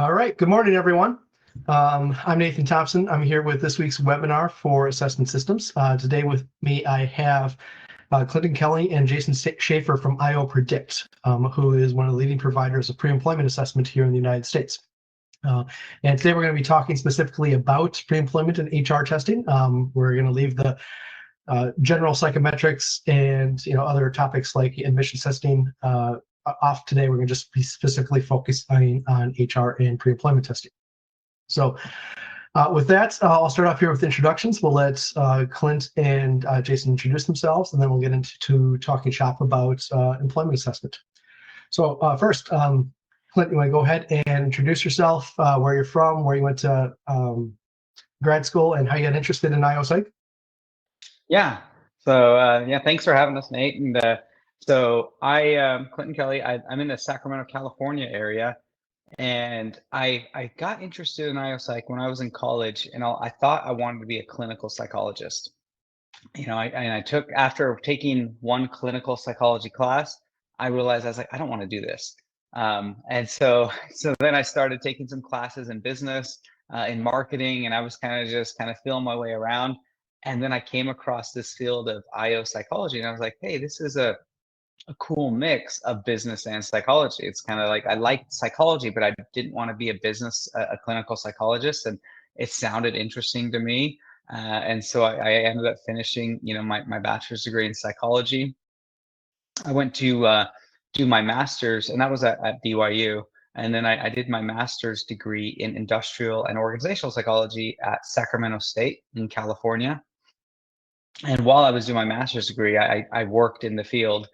All right, good morning, everyone. I'm Nathan Thompson. I'm here with this week's webinar for assessment systems. Today with me, I have Clinton Kelly and Jason Schaefer from ioPredict, who is one of the leading providers of pre-employment assessment here in the United States. And today we're going to be talking specifically about pre-employment and HR testing. We're going to leave the general psychometrics and other topics like admissions testing off today. We're going to just be specifically focusing on HR and pre-employment testing. So with that, I'll start off here with introductions. We'll let Clint and Jason introduce themselves, and then we'll get into talking shop about employment assessment. So first, Clint, you want to go ahead and introduce yourself, where you're from, where you went to grad school, and how you got interested in ioPsych? Yeah. So yeah, thanks for having us, Nate. And so I, Clinton Kelly, I'm in the Sacramento, California area, and I got interested in ioPsych when I was in college, and I thought I wanted to be a clinical psychologist. I took, after taking one clinical psychology class, I realized I was like, I don't want to do this. And so then I started taking some classes in business, in marketing, and I was kind of feeling my way around. And then I came across this field of IO psychology, and I was like, hey, this is a cool mix of business and psychology. It's kind of like, I liked psychology, but I didn't want to be a clinical psychologist, and it sounded interesting to me. And so I ended up finishing, my bachelor's degree in psychology. I went to do my master's, and that was at BYU. And then I did my master's degree in industrial and organizational psychology at Sacramento State in California. And while I was doing my master's degree, I worked in the field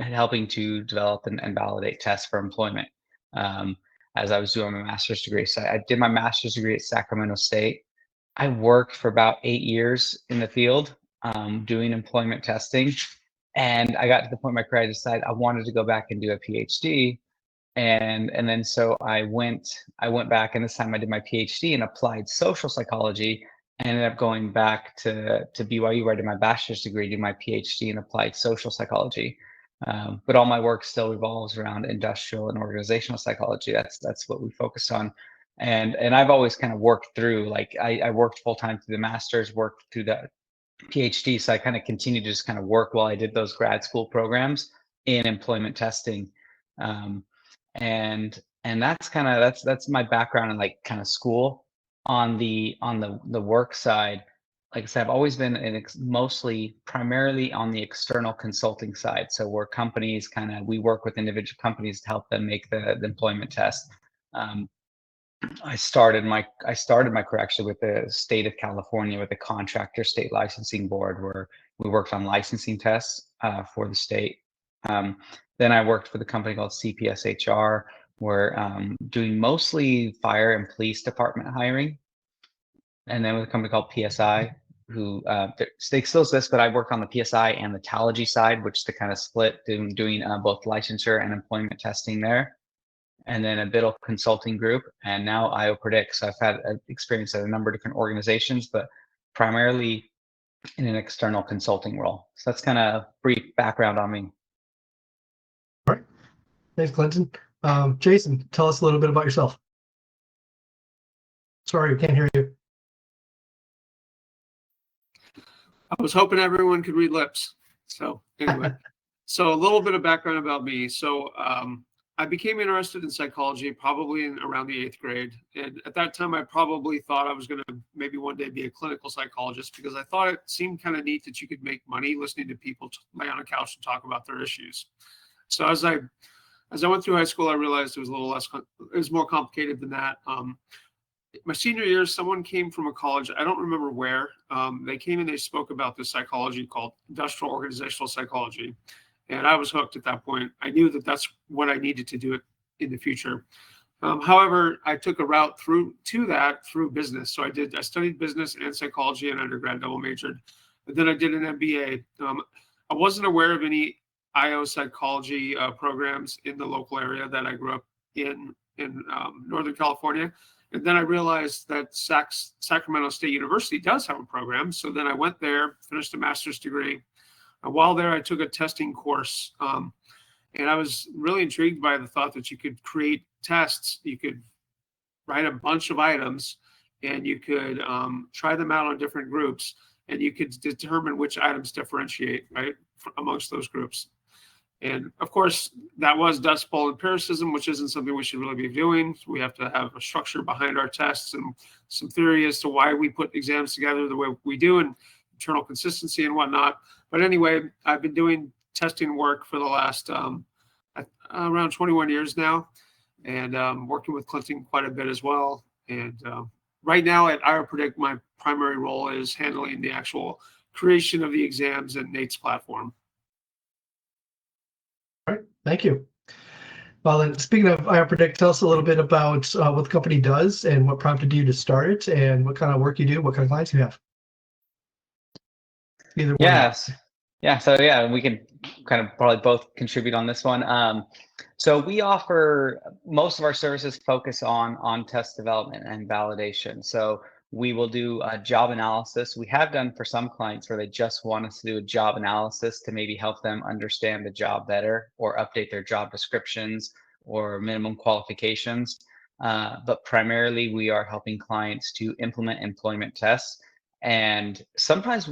helping to develop and validate tests for employment as I was doing my master's degree. So I did my master's degree at Sacramento State. I worked for about 8 years in the field doing employment testing. And I got to the point in my career I decided I wanted to go back and do a PhD. And then so I went back, and this time I did my PhD in applied social psychology. I ended up going back to BYU where I did my bachelor's degree, do my PhD in applied social psychology. But all my work still revolves around industrial and organizational psychology. That's what we focus on. And I've always kind of worked through, like I worked full time through the master's, worked through the PhD. So I kind of continued to just kind of work while I did those grad school programs in employment testing. And that's my background in like kind of school. On the work side, like I said, I've always been primarily on the external consulting side. So where companies we work with individual companies to help them make the employment test. I started my career actually with the state of California with the contractor state licensing board, where we worked on licensing tests for the state. Then I worked for the company called CPSHR. We're doing mostly fire and police department hiring. And then with a company called PSI, who they still exist, but I work on the PSI and the Talogy side, which is the kind of split, doing both licensure and employment testing there. And then a Biddle Consulting Group, and now ioPredict. So I've had experience at a number of different organizations, but primarily in an external consulting role. So that's kind of a brief background on me. All right. Thanks, Clinton. Jason, tell us a little bit about yourself. Sorry, we can't hear you. I was hoping everyone could read lips. So anyway, so a little bit of background about me. So I became interested in psychology probably around the 8th grade. And at that time, I probably thought I was going to maybe one day be a clinical psychologist, because I thought it seemed kind of neat that you could make money listening to people lay on a couch and talk about their issues. So as I went through high school, I realized it was more complicated than that. My senior year, someone came from a college, I don't remember where. They came and they spoke about this psychology called industrial organizational psychology. And I was hooked at that point. I knew that that's what I needed to do it in the future. However, I took a route through business. So I studied business and psychology in undergrad, double majored. But then I did an MBA. I wasn't aware of any IO psychology programs in the local area that I grew up in Northern California. And then I realized that Sacramento State University does have a program. So then I went there, finished a master's degree. While there, I took a testing course. And I was really intrigued by the thought that you could create tests. You could write a bunch of items, and you could try them out on different groups, and you could determine which items differentiate, right, amongst those groups. And of course, that was dust bowl empiricism, which isn't something we should really be doing. We have to have a structure behind our tests and some theory as to why we put exams together the way we do, and internal consistency and whatnot. But anyway, I've been doing testing work for the last around 21 years now, and working with Clinton quite a bit as well. And right now at ioPredict, my primary role is handling the actual creation of the exams in Nate's platform. All right, thank you. Well, then, speaking of ioPredict, tell us a little bit about what the company does and what prompted you to start it, and what kind of work you do, what kind of clients you have. Either one. Yes. Yeah. So yeah, we can kind of probably both contribute on this one. So we offer, most of our services focus on test development and validation. So we will do a job analysis. We have done for some clients where they just want us to do a job analysis to maybe help them understand the job better or update their job descriptions or minimum qualifications. But primarily we are helping clients to implement employment tests. And sometimes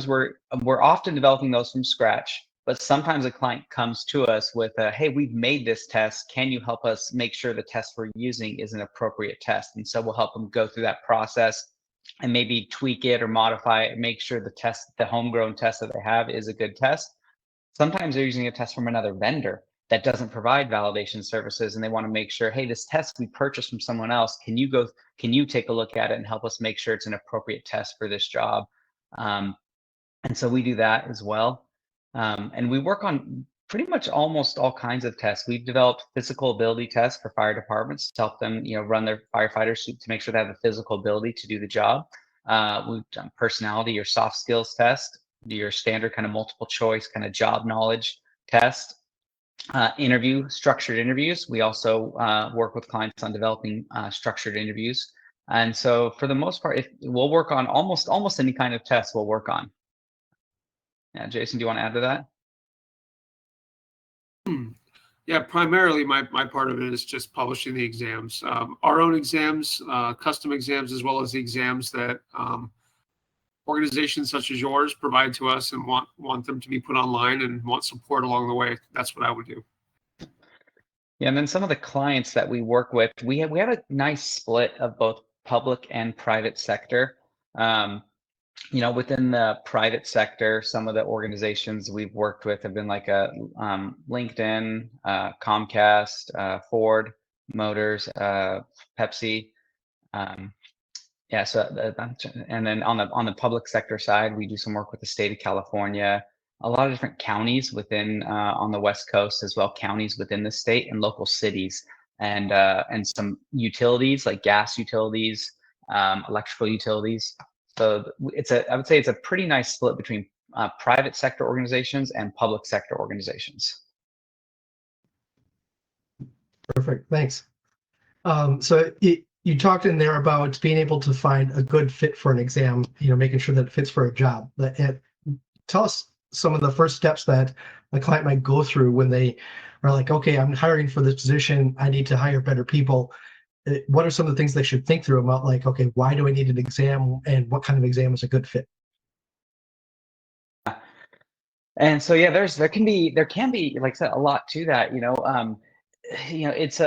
we're often developing those from scratch, but sometimes a client comes to us with a, hey, we've made this test. Can you help us make sure the test we're using is an appropriate test? And so we'll help them go through that process and maybe tweak it or modify it, make sure the test, the homegrown test that they have, is a good test. Sometimes they're using a test from another vendor that doesn't provide validation services, and they want to make sure, hey, this test we purchased from someone else, can you take a look at it and help us make sure it's an appropriate test for this job? And so we do that as well. And we work on pretty much almost all kinds of tests. We've developed physical ability tests for fire departments to help them, run their firefighters to make sure they have the physical ability to do the job. We've done personality or soft skills test, your standard kind of multiple choice kind of job knowledge test. Structured interviews. We also work with clients on developing structured interviews. And so for the most part, we'll work on almost any kind of test we'll work on. Yeah, Jason, do you want to add to that? Yeah, primarily my part of it is just publishing the exams, our own exams, custom exams, as well as the exams that organizations such as yours provide to us and want them to be put online and want support along the way. That's what I would do. Yeah, and then some of the clients that we work with, we have a nice split of both public and private sector. Within the private sector, some of the organizations we've worked with have been like LinkedIn, Comcast, Ford Motors, Pepsi. And then on the public sector side, we do some work with the state of California, a lot of different counties within on the West Coast as well, counties within the state and local cities, and some utilities like gas utilities, electrical utilities. So I would say it's a pretty nice split between private sector organizations and public sector organizations. Perfect, thanks. So you talked in there about being able to find a good fit for an exam, making sure that it fits for a job. Tell us some of the first steps that a client might go through when they are like, okay, I'm hiring for this position, I need to hire better people. What are some of the things they should think through about, like, okay, why do I need an exam, and what kind of exam is a good fit? And so yeah, there can be, like I said, a lot to that. It's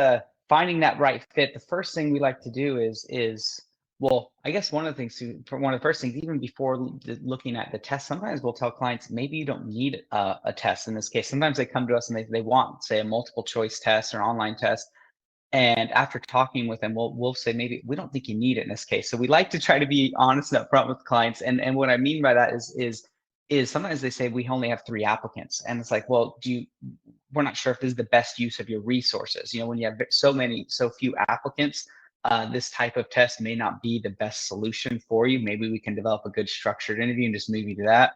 finding that right fit. The first thing we like to do is well, I guess one of the first things, even before looking at the test, sometimes we'll tell clients maybe you don't need a test in this case. Sometimes they come to us and they want, say, a multiple choice test or online test. And after talking with them, we'll say, maybe we don't think you need it in this case. So we like to try to be honest and upfront with clients. And what I mean by that is sometimes they say we only have 3 applicants, and it's like, well, we're not sure if this is the best use of your resources. When you have so few applicants, this type of test may not be the best solution for you. Maybe we can develop a good structured interview and just move you to that.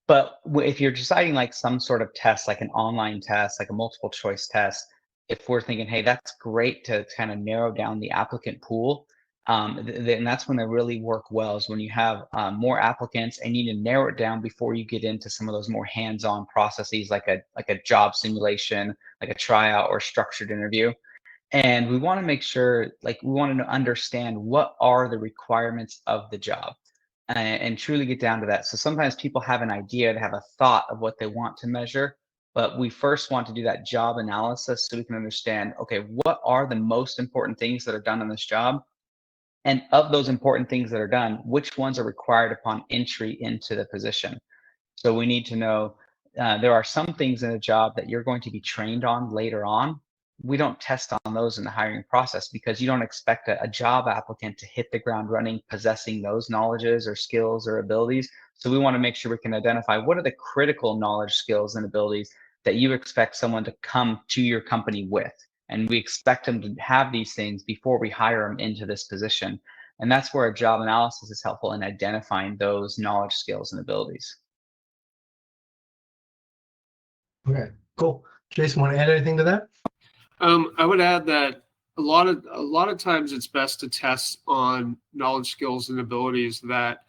But if you're deciding like some sort of test, like an online test, like a multiple choice test, if we're thinking, hey, that's great to kind of narrow down the applicant pool, then that's when they really work well, is when you have more applicants and you need to narrow it down before you get into some of those more hands-on processes, like a job simulation, like a tryout or structured interview. And we want to make sure, like, we want to understand what are the requirements of the job and truly get down to that. So sometimes people have an idea, they have a thought of what they want to measure, but we first want to do that job analysis so we can understand, okay, what are the most important things that are done on this job? And of those important things that are done, which ones are required upon entry into the position? So we need to know there are some things in a job that you're going to be trained on later on. We don't test on those in the hiring process because you don't expect a job applicant to hit the ground running, possessing those knowledges or skills or abilities. So we want to make sure we can identify what are the critical knowledge, skills, and abilities that you expect someone to come to your company with. And we expect them to have these things before we hire them into this position. And that's where a job analysis is helpful in identifying those knowledge, skills, and abilities. Okay, cool. Jason, want to add anything to that? I would add that a lot of times it's best to test on knowledge, skills, and abilities that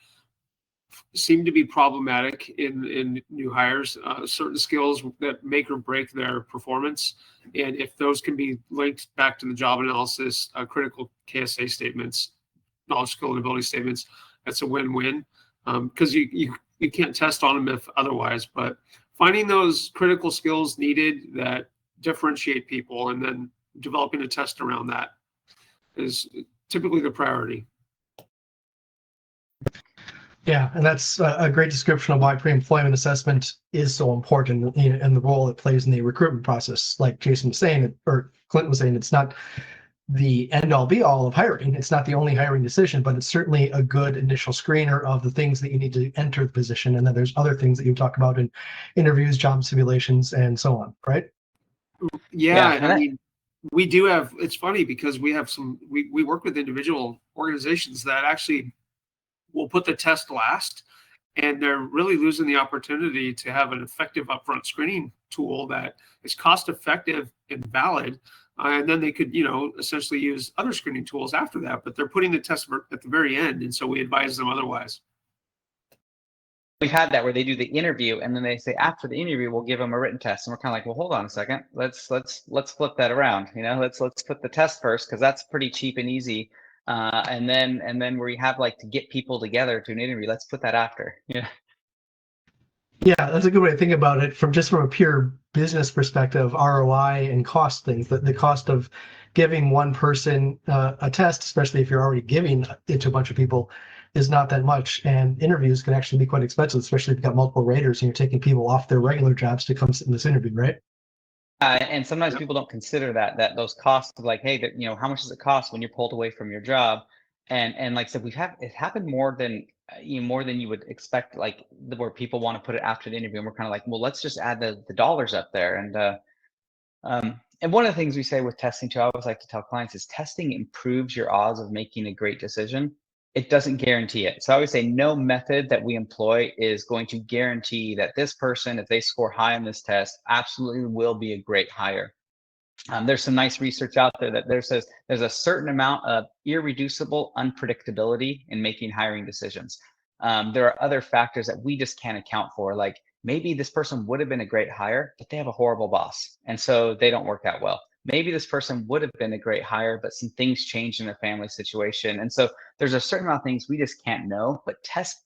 seem to be problematic in new hires. Certain skills that make or break their performance, and if those can be linked back to the job analysis, critical KSA statements, knowledge, skill, and ability statements, that's a win-win. Because you can't test on them if otherwise. But finding those critical skills needed that differentiate people and then developing a test around that is typically the priority. Yeah, and that's a great description of why pre-employment assessment is so important and the role it plays in the recruitment process. Like Jason was saying, or Clinton was saying, it's not the end-all be-all of hiring. It's not the only hiring decision, but it's certainly a good initial screener of the things that you need to enter the position. And then there's other things that you talk about in interviews, job simulations, and so on, right? Yeah, and I mean, we do have, it's funny because we have we work with individual organizations that actually will put the test last, and they're really losing the opportunity to have an effective upfront screening tool that is cost effective and valid. And then they could, essentially use other screening tools after that, but they're putting the test at the very end. And so we advise them otherwise. We've had that where they do the interview and then they say after the interview we'll give them a written test, and we're kind of like, well, hold on a second, let's flip that around. Let's put the test first because that's pretty cheap and easy, and then where you have like to get people together to an interview, let's put that after. Yeah, that's a good way to think about it from a pure business perspective, ROI and cost things. The cost of giving one person a test, especially if you're already giving it to a bunch of people, is not that much. And interviews can actually be quite expensive, especially if you've got multiple raters and you're taking people off their regular jobs to come sit in this interview, right? And sometimes people don't consider that those costs of like, hey, how much does it cost when you're pulled away from your job? And like I said, it happened more than more than you would expect, like where people want to put it after the interview, and we're kind of like, well, let's just add the dollars up there. And one of the things we say with testing too, I always like to tell clients, is testing improves your odds of making a great decision. It doesn't guarantee it. So I always say no method that we employ is going to guarantee that this person, if they score high on this test, absolutely will be a great hire. There's some nice research out there that says there's a certain amount of irreducible unpredictability in making hiring decisions. There are other factors that we just can't account for, like maybe this person would have been a great hire, but they have a horrible boss, and so they don't work out well. Maybe this person would have been a great hire, but some things changed in their family situation. And so there's a certain amount of things we just can't know, but tests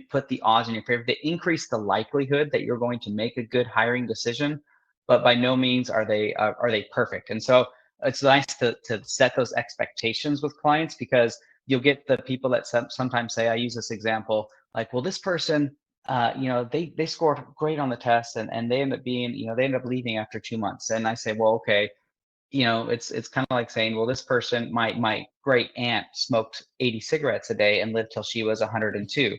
put the odds in your favor. They increase the likelihood that you're going to make a good hiring decision, but by no means are they perfect. And so it's nice to set those expectations with clients, because you'll get the people that sometimes say, I use this example, like, well, this person, they scored great on the test and they end up being, they end up leaving after 2 months. And I say, well, okay, it's kind of like saying, well, this person, my great aunt smoked 80 cigarettes a day and lived till she was 102.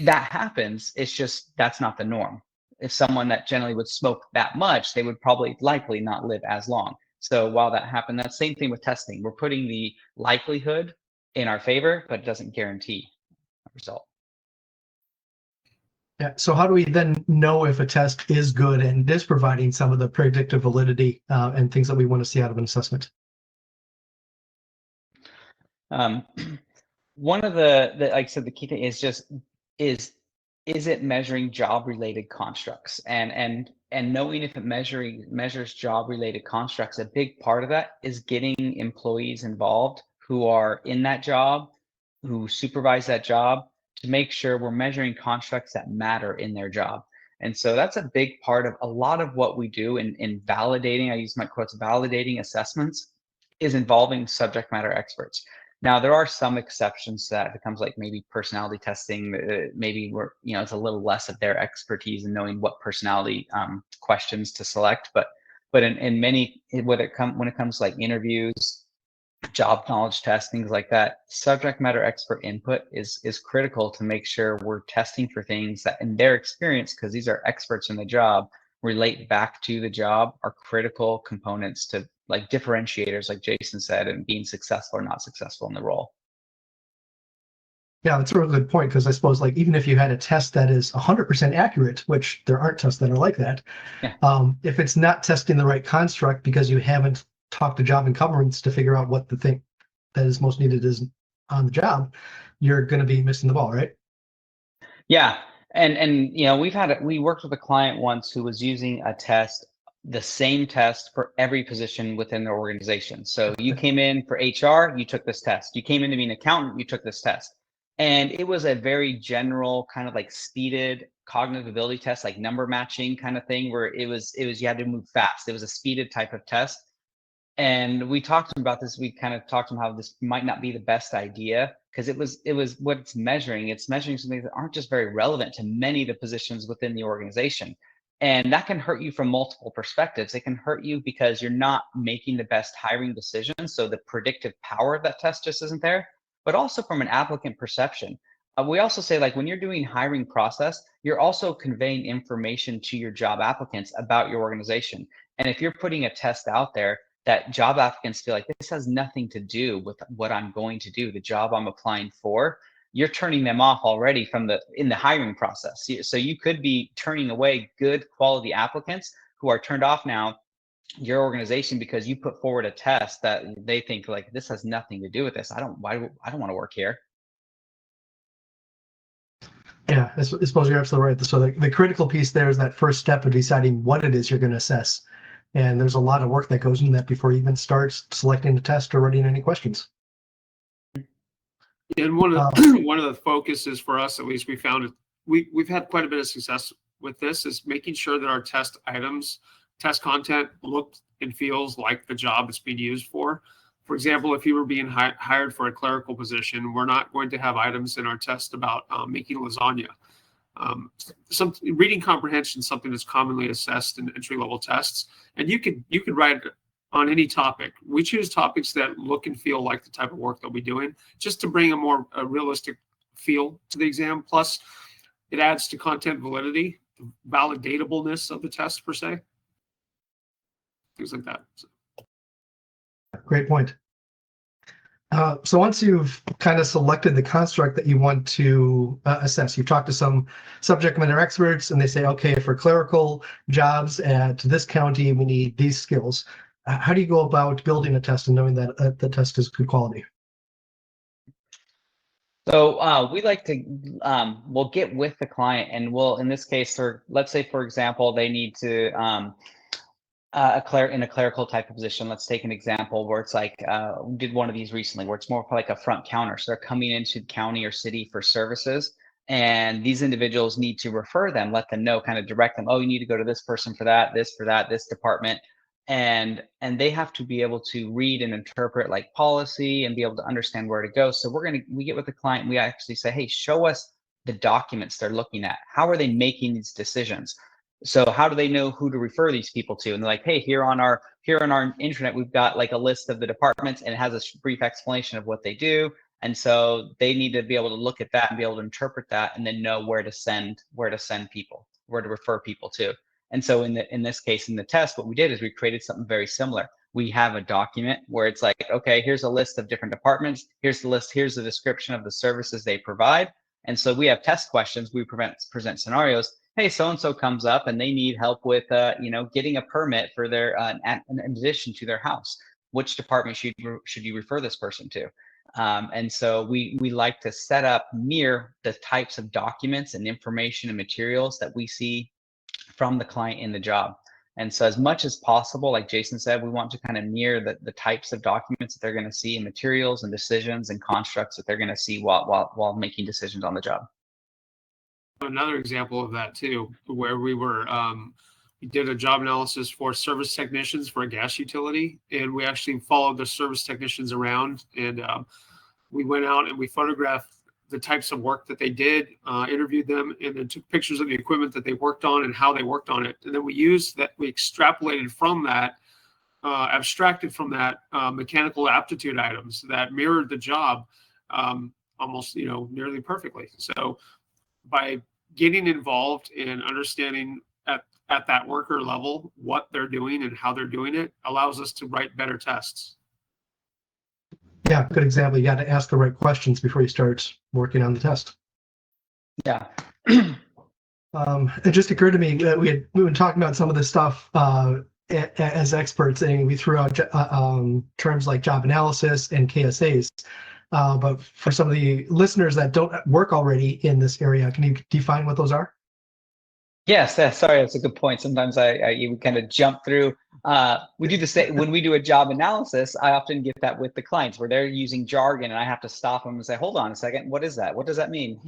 That happens. It's just, that's not the norm. If someone that generally would smoke that much, they would probably likely not live as long. So while that happened, that same thing with testing. We're putting the likelihood in our favor, but it doesn't guarantee a result. Yeah. So how do we then know if a test is good and is providing some of the predictive validity and things that we want to see out of an assessment? One of the like I said, the key thing is is it measuring job related constructs? And knowing if it measures job related constructs, a big part of that is getting employees involved who are in that job, who supervise that job, to make sure we're measuring constructs that matter in their job. And so that's a big part of a lot of what we do in validating, I use my quotes, validating assessments, is involving subject matter experts. Now, there are some exceptions to that. If it comes like maybe personality testing, maybe we're, it's a little less of their expertise in knowing what personality questions to select. But in many, when it comes to like interviews, job knowledge tests, things like that, subject matter expert input is critical to make sure we're testing for things that in their experience, because these are experts in the job, relate back to the job, are critical components to like differentiators, like Jason said, and being successful or not successful in the role. Yeah, that's a really good point, because I suppose like even if you had a test that is 100% accurate, which there aren't tests that are like that, Yeah. If it's not testing the right construct because you haven't talked to job incumbents to figure out what the thing that is most needed is on the job, you're going to be missing the ball, right? Yeah, and we worked with a client once who was using a test, the same test for every position within the organization. So you came in for HR, you took this test. You came in to be an accountant, you took this test. And it was a very general kind of like speeded cognitive ability test, like number matching kind of thing, where it was you had to move fast. It was a speeded type of test. And we talked about this. We kind of talked about how this might not be the best idea, because it was what it's measuring. It's measuring something that aren't just very relevant to many of the positions within the organization. And that can hurt you from multiple perspectives. It can hurt you because you're not making the best hiring decisions. So the predictive power of that test just isn't there, but also from an applicant perception. We also say, like, when you're doing hiring process, you're also conveying information to your job applicants about your organization. And if you're putting a test out there that job applicants feel like this has nothing to do with what I'm going to do, the job I'm applying for, you're turning them off already in the hiring process. So you could be turning away good quality applicants who are turned off now your organization because you put forward a test that they think like, this has nothing to do with this. I don't want to work here. Yeah, I suppose you're absolutely right. So the critical piece there is that first step of deciding what it is you're going to assess. And there's a lot of work that goes into that before you even start selecting the test or writing any questions. And one of the focuses for us, at least, we found it. We've had quite a bit of success with this, is making sure that our test items, test content looks and feels like the job it's being used for. For example, if you were being hired for a clerical position, we're not going to have items in our test about making lasagna. Some reading comprehension is something that's commonly assessed in entry-level tests, and you could write on any topic. We choose topics that look and feel like the type of work they'll be doing, just to bring a realistic feel to the exam. Plus, it adds to content validity, the validatableness of the test per se, things like that. Great point. So once you've kind of selected the construct that you want to assess, you've talked to some subject matter experts and they say, okay, for clerical jobs to this county, we need these skills. How do you go about building a test and knowing that the test is good quality? So we like to, we'll get with the client and we'll, in this case, or let's say, for example, they need to, in a clerical type of position. Let's take an example where it's like, we did one of these recently where it's more like a front counter. So they're coming into the county or city for services, and these individuals need to refer them, let them know, kind of direct them, oh, you need to go to this person for that, this department. And they have to be able to read and interpret like policy and be able to understand where to go. So we get with the client and we actually say, hey, show us the documents they're looking at. How are they making these decisions? So how do they know who to refer these people to? And they're like, hey, here on our internet, we've got like a list of the departments and it has a brief explanation of what they do. And so they need to be able to look at that and be able to interpret that and then know where to send people, where to refer people to. And so in this case, in the test, what we did is we created something very similar. We have a document where it's like, okay, here's a list of different departments. Here's the list. Here's the description of the services they provide. And so we have test questions. We present scenarios. Hey, so-and-so comes up and they need help with, getting a permit for their, an addition to their house. Which department should you refer this person to? And so we like to set up near the types of documents and information and materials that we see from the client in the job. And so as much as possible, like Jason said, we want to kind of mirror the types of documents that they're going to see, and materials and decisions and constructs that they're going to see while making decisions on the job. Another example of that too, where we did a job analysis for service technicians for a gas utility, and we actually followed the service technicians around, and we went out and we photographed the types of work that they did, interviewed them, and then took pictures of the equipment that they worked on and how they worked on it. And then we extrapolated from that, abstracted from that, mechanical aptitude items that mirrored the job almost, nearly perfectly. So by getting involved in understanding at that worker level what they're doing and how they're doing it allows us to write better tests. Yeah, good example. You got to ask the right questions before you start working on the test. Yeah. It just occurred to me that we've been talking about some of this stuff as experts, and we threw out terms like job analysis and KSAs. But for some of the listeners that don't work already in this area, can you define what those are? Yes, sorry, that's a good point. Sometimes you kind of jump through. We do the same when we do a job analysis. I often get that with the clients where they're using jargon, and I have to stop them and say, "Hold on a second, what is that? What does that mean?"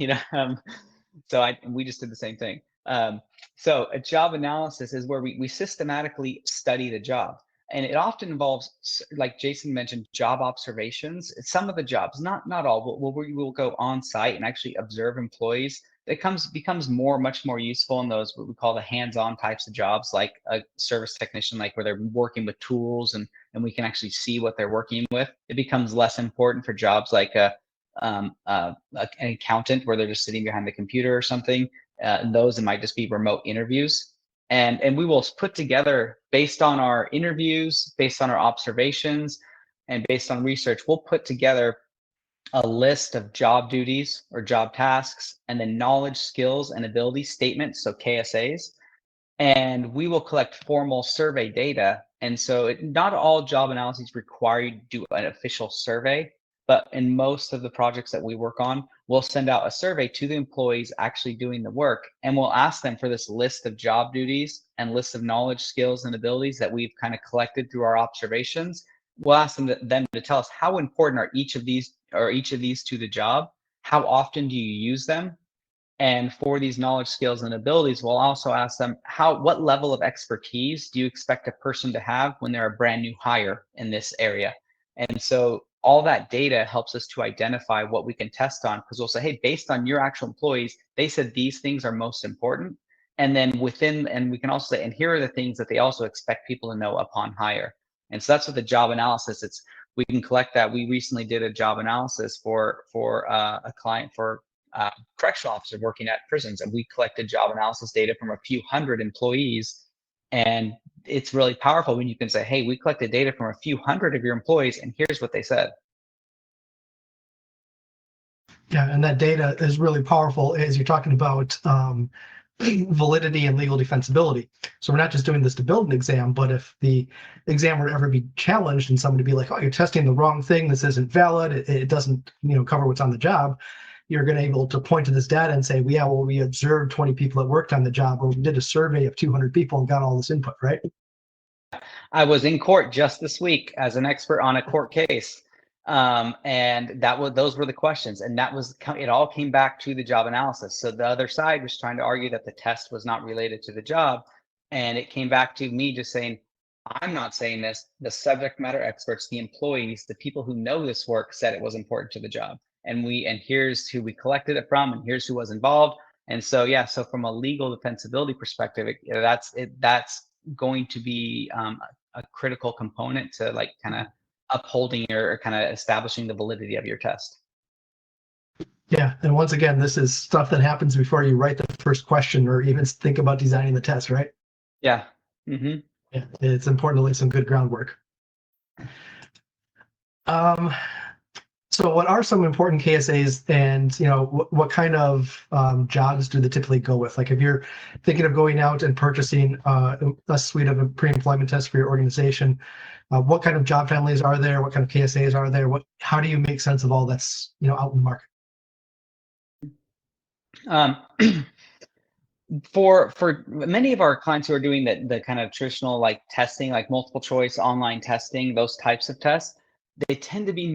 So we just did the same thing. So a job analysis is where we systematically study the job, and it often involves, like Jason mentioned, job observations. Some of the jobs, not all, we will go on site and actually observe employees. It becomes much more useful in those what we call the hands-on types of jobs, like a service technician, like where they're working with tools and we can actually see what they're working with. It becomes less important for jobs like an accountant where they're just sitting behind the computer or something. Those it might just be remote interviews, and we will put together, based on our interviews, based on our observations, and based on research, we'll put together a list of job duties or job tasks, and then knowledge, skills, and ability statements, so KSAs. And we will collect formal survey data. And so not all job analyses require you to do an official survey, but in most of the projects that we work on, we'll send out a survey to the employees actually doing the work, and we'll ask them for this list of job duties and list of knowledge, skills, and abilities that we've kind of collected through our observations. We'll ask them to tell us how important are each of these to the job, how often do you use them, and for these knowledge, skills, and abilities, we'll also ask them what level of expertise do you expect a person to have when they're a brand new hire in this area. And so all that data helps us to identify what we can test on, because we'll say, hey, based on your actual employees, they said these things are most important. And then we can also say, and here are the things that they also expect people to know upon hire. And so that's what the job analysis, we can collect that. We recently did a job analysis for a client for correctional officer working at prisons, and we collected job analysis data from a few hundred employees. And it's really powerful when you can say, hey, we collected data from a few hundred of your employees, and here's what they said. Yeah, and that data is really powerful as you're talking about validity and legal defensibility. So we're not just doing this to build an exam, but if the exam were to ever be challenged and somebody be like, oh, you're testing the wrong thing, this isn't valid, it doesn't cover what's on the job, you're going to be able to point to this data and say, well, we observed 20 people that worked on the job, or we did a survey of 200 people and got all this input, right? I was in court just this week as an expert on a court case. And those were the questions, and it all came back to the job analysis. So the other side was trying to argue that the test was not related to the job, and it came back to me just saying, I'm not saying this. The subject matter experts, the employees, the people who know this work said it was important to the job, and here's who we collected it from, and here's who was involved. And so so from a legal defensibility perspective, that's going to be a critical component to like kind of upholding or kind of establishing the validity of your test. Yeah, and once again, this is stuff that happens before you write the first question or even think about designing the test, right? Yeah. Mm-hmm. Yeah, it's important to lay some good groundwork. So what are some important KSAs, and what kind of jobs do they typically go with? Like if you're thinking of going out and purchasing a suite of a pre-employment tests for your organization, what kind of job families are there? What kind of KSAs are there? How do you make sense of all that's out in the market? Um, for many of our clients who are doing the kind of traditional like testing, like multiple choice online testing, those types of tests, they tend to be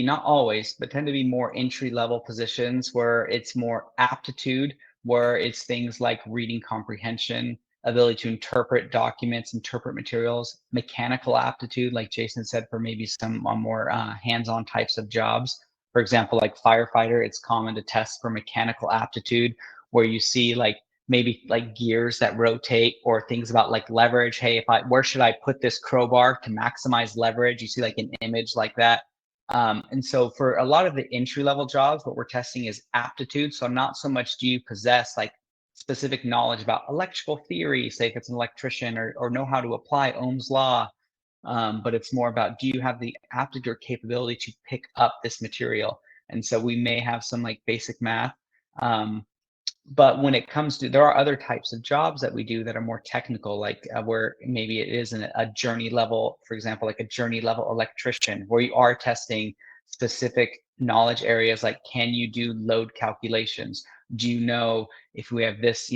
not always, but tend to be more entry level positions where it's more aptitude, where it's things like reading comprehension, ability to interpret documents, interpret materials, mechanical aptitude, like Jason said, for maybe some more hands-on types of jobs. For example, like firefighter, it's common to test for mechanical aptitude, where you see like maybe like gears that rotate, or things about like leverage. Hey, where should I put this crowbar to maximize leverage? You see like an image like that. And so for a lot of the entry level jobs, what we're testing is aptitude. So not so much do you possess like specific knowledge about electrical theory, say if it's an electrician, or know how to apply Ohm's law, but it's more about, do you have the aptitude or capability to pick up this material? And so we may have some like basic math. But when it comes to, there are other types of jobs that we do that are more technical, like where maybe it isn't a journey level, for example, like a journey level electrician, where you are testing specific knowledge areas, like can you do load calculations? Do you know if we have this,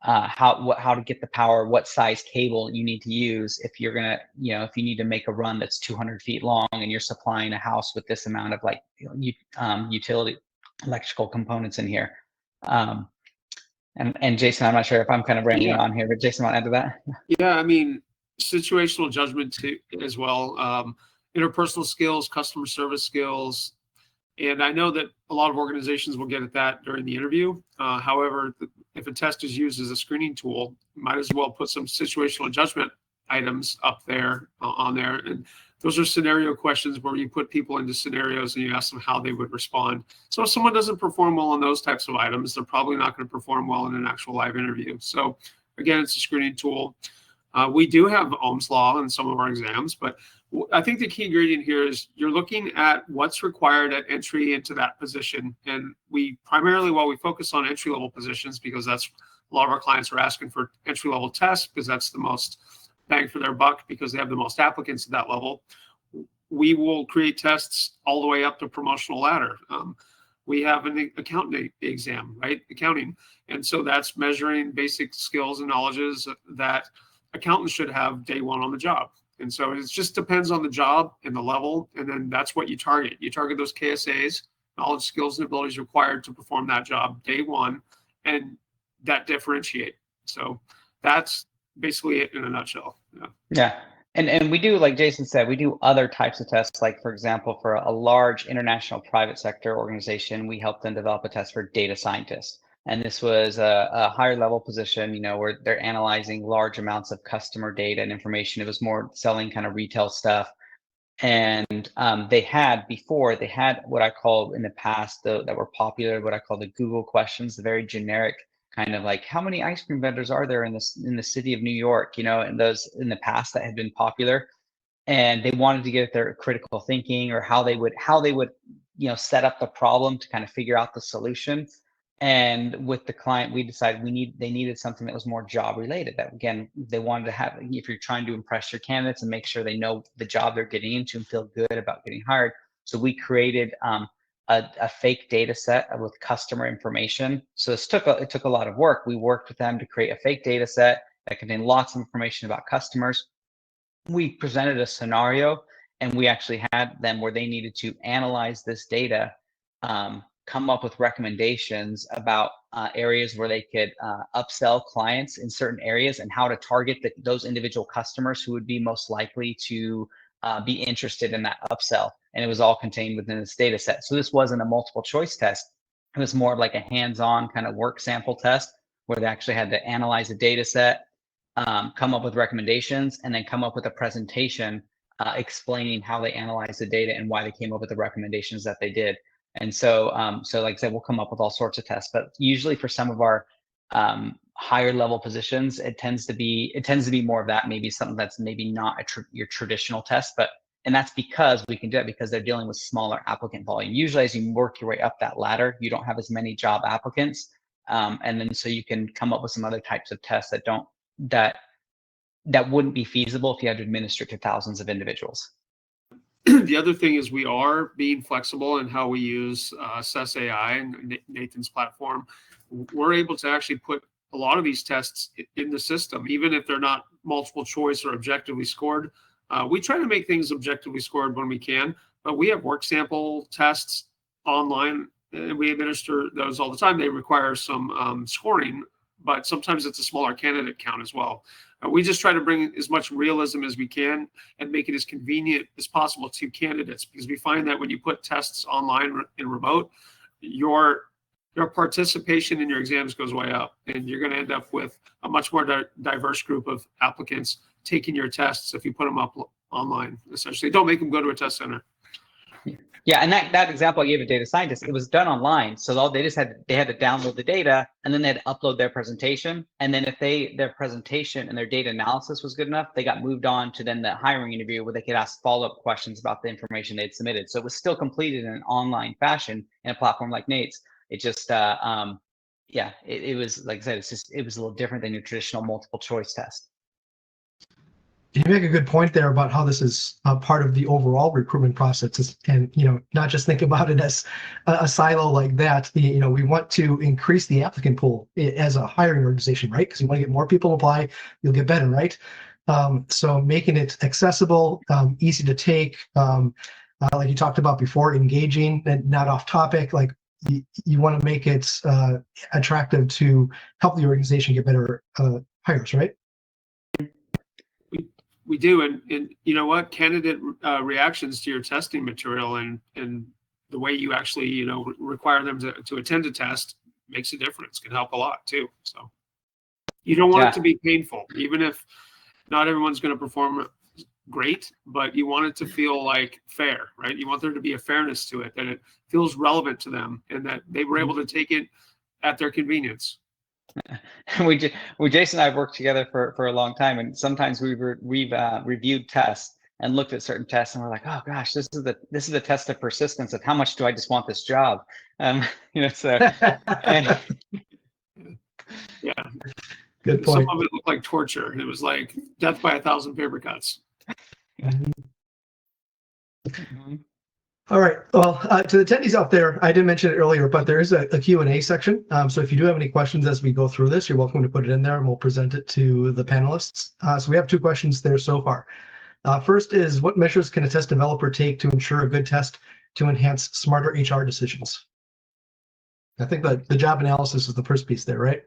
how to get the power, what size cable you need to use if you're gonna, if you need to make a run that's 200 feet long and you're supplying a house with this amount of like utility electrical components in here. And Jason, I'm not sure if I'm kind of rambling on here, but Jason, want to add to that? Yeah, I mean, situational judgment too, as well. Interpersonal skills, customer service skills. And I know that a lot of organizations will get at that during the interview. However, if a test is used as a screening tool, you might as well put some situational judgment items up there on there. And those are scenario questions where you put people into scenarios and you ask them how they would respond. So if someone doesn't perform well on those types of items, they're probably not going to perform well in an actual live interview. So again, it's a screening tool. We do have Ohm's law in some of our exams, but I think the key ingredient here is you're looking at what's required at entry into that position. And we primarily, while we focus on entry level positions, because that's a lot of our clients are asking for entry level tests, because that's the most bang for their buck, because they have the most applicants at that level. We will create tests all the way up to promotional ladder. We have an accounting exam, right? Accounting. And so that's measuring basic skills and knowledges that accountants should have day one on the job. And so it just depends on the job and the level. And then that's what you target. You target those KSAs, knowledge, skills, and abilities required to perform that job day one, and that differentiate. So that's basically it in a nutshell. Yeah. And we do, like Jason said, we do other types of tests. Like, for example, for a large international private sector organization, we helped them develop a test for data scientists. And this was a higher level position, where they're analyzing large amounts of customer data and information. It was more selling kind of retail stuff. And they had what I call in the past, that were popular, what I call the Google questions, the very generic kind of like, how many ice cream vendors are there in the city of New York, and those in the past that had been popular. And they wanted to get their critical thinking, or how they would set up the problem to kind of figure out the solution. And with the client, we decided they needed something that was more job related. That again, they wanted to have, if you're trying to impress your candidates and make sure they know the job they're getting into and feel good about getting hired. So we created a fake data set with customer information. So it took a lot of work. We worked with them to create a fake data set that contained lots of information about customers. We presented a scenario, and we actually had them where they needed to analyze this data, come up with recommendations about areas where they could upsell clients in certain areas, and how to target those individual customers who would be most likely to be interested in that upsell. And it was all contained within this data set. So this wasn't a multiple choice test. It was more of like a hands-on kind of work sample test, where they actually had to analyze a data set, come up with recommendations, and then come up with a presentation explaining how they analyzed the data and why they came up with the recommendations that they did. And so, like I said, we'll come up with all sorts of tests, but usually for some of our higher level positions, it tends to be more of that, maybe something that's maybe not your traditional test, but And that's because we can do it because they're dealing with smaller applicant volume. Usually as you work your way up that ladder, you don't have as many job applicants. And then so you can come up with some other types of tests that wouldn't be feasible if you had to administer to thousands of individuals. The other thing is we are being flexible in how we use Assess AI and Nathan's platform. We're able to actually put a lot of these tests in the system, even if they're not multiple choice or objectively scored. We try to make things objectively scored when we can, but we have work sample tests online and we administer those all the time. They require some scoring, but sometimes it's a smaller candidate count as well. We just try to bring as much realism as we can and make it as convenient as possible to candidates, because we find that when you put tests online and remote, your participation in your exams goes way up, and you're going to end up with a much more diverse group of applicants taking your tests if you put them up online. Essentially, don't make them go to a test center. Yeah, and that example I gave a data scientist, it was done online. So all they had to download the data, and then they had to upload their presentation. And then if their presentation and their data analysis was good enough, they got moved on to then the hiring interview where they could ask follow-up questions about the information they'd submitted. So it was still completed in an online fashion in a platform like Nate's. It just, it was, like I said, it was a little different than your traditional multiple choice test. You make a good point there about how this is part of the overall recruitment process, and not just think about it as a silo like that. We want to increase the applicant pool as a hiring organization, right? Because you want to get more people apply, you'll get better, right? So making it accessible, easy to take, like you talked about before, engaging and not off topic. Like you want to make it attractive to help the organization get better hires, right? We do, and you know what? Candidate reactions to your testing material and the way you actually require them to attend a test makes a difference. Can help a lot too. So you don't want it to be painful, even if not everyone's going to perform great, but you want it to feel like fair, right? You want there to be a fairness to it, that it feels relevant to them, and that they were able to take it at their convenience. Jason and I have worked together for a long time, and sometimes we've reviewed tests and looked at certain tests, and we're like, oh gosh, this is the test of persistence of how much do I just want this job, so. And, yeah, good point. Some of it looked like torture. It was like death by 1,000 paper cuts. Mm-hmm. All right. Well, to the attendees out there, I didn't mention it earlier, but there is a Q&A section. So if you do have any questions as we go through this, you're welcome to put it in there and we'll present it to the panelists. So we have 2 questions there so far. First is, what measures can a test developer take to ensure a good test to enhance smarter HR decisions? I think that the job analysis is the first piece there, right?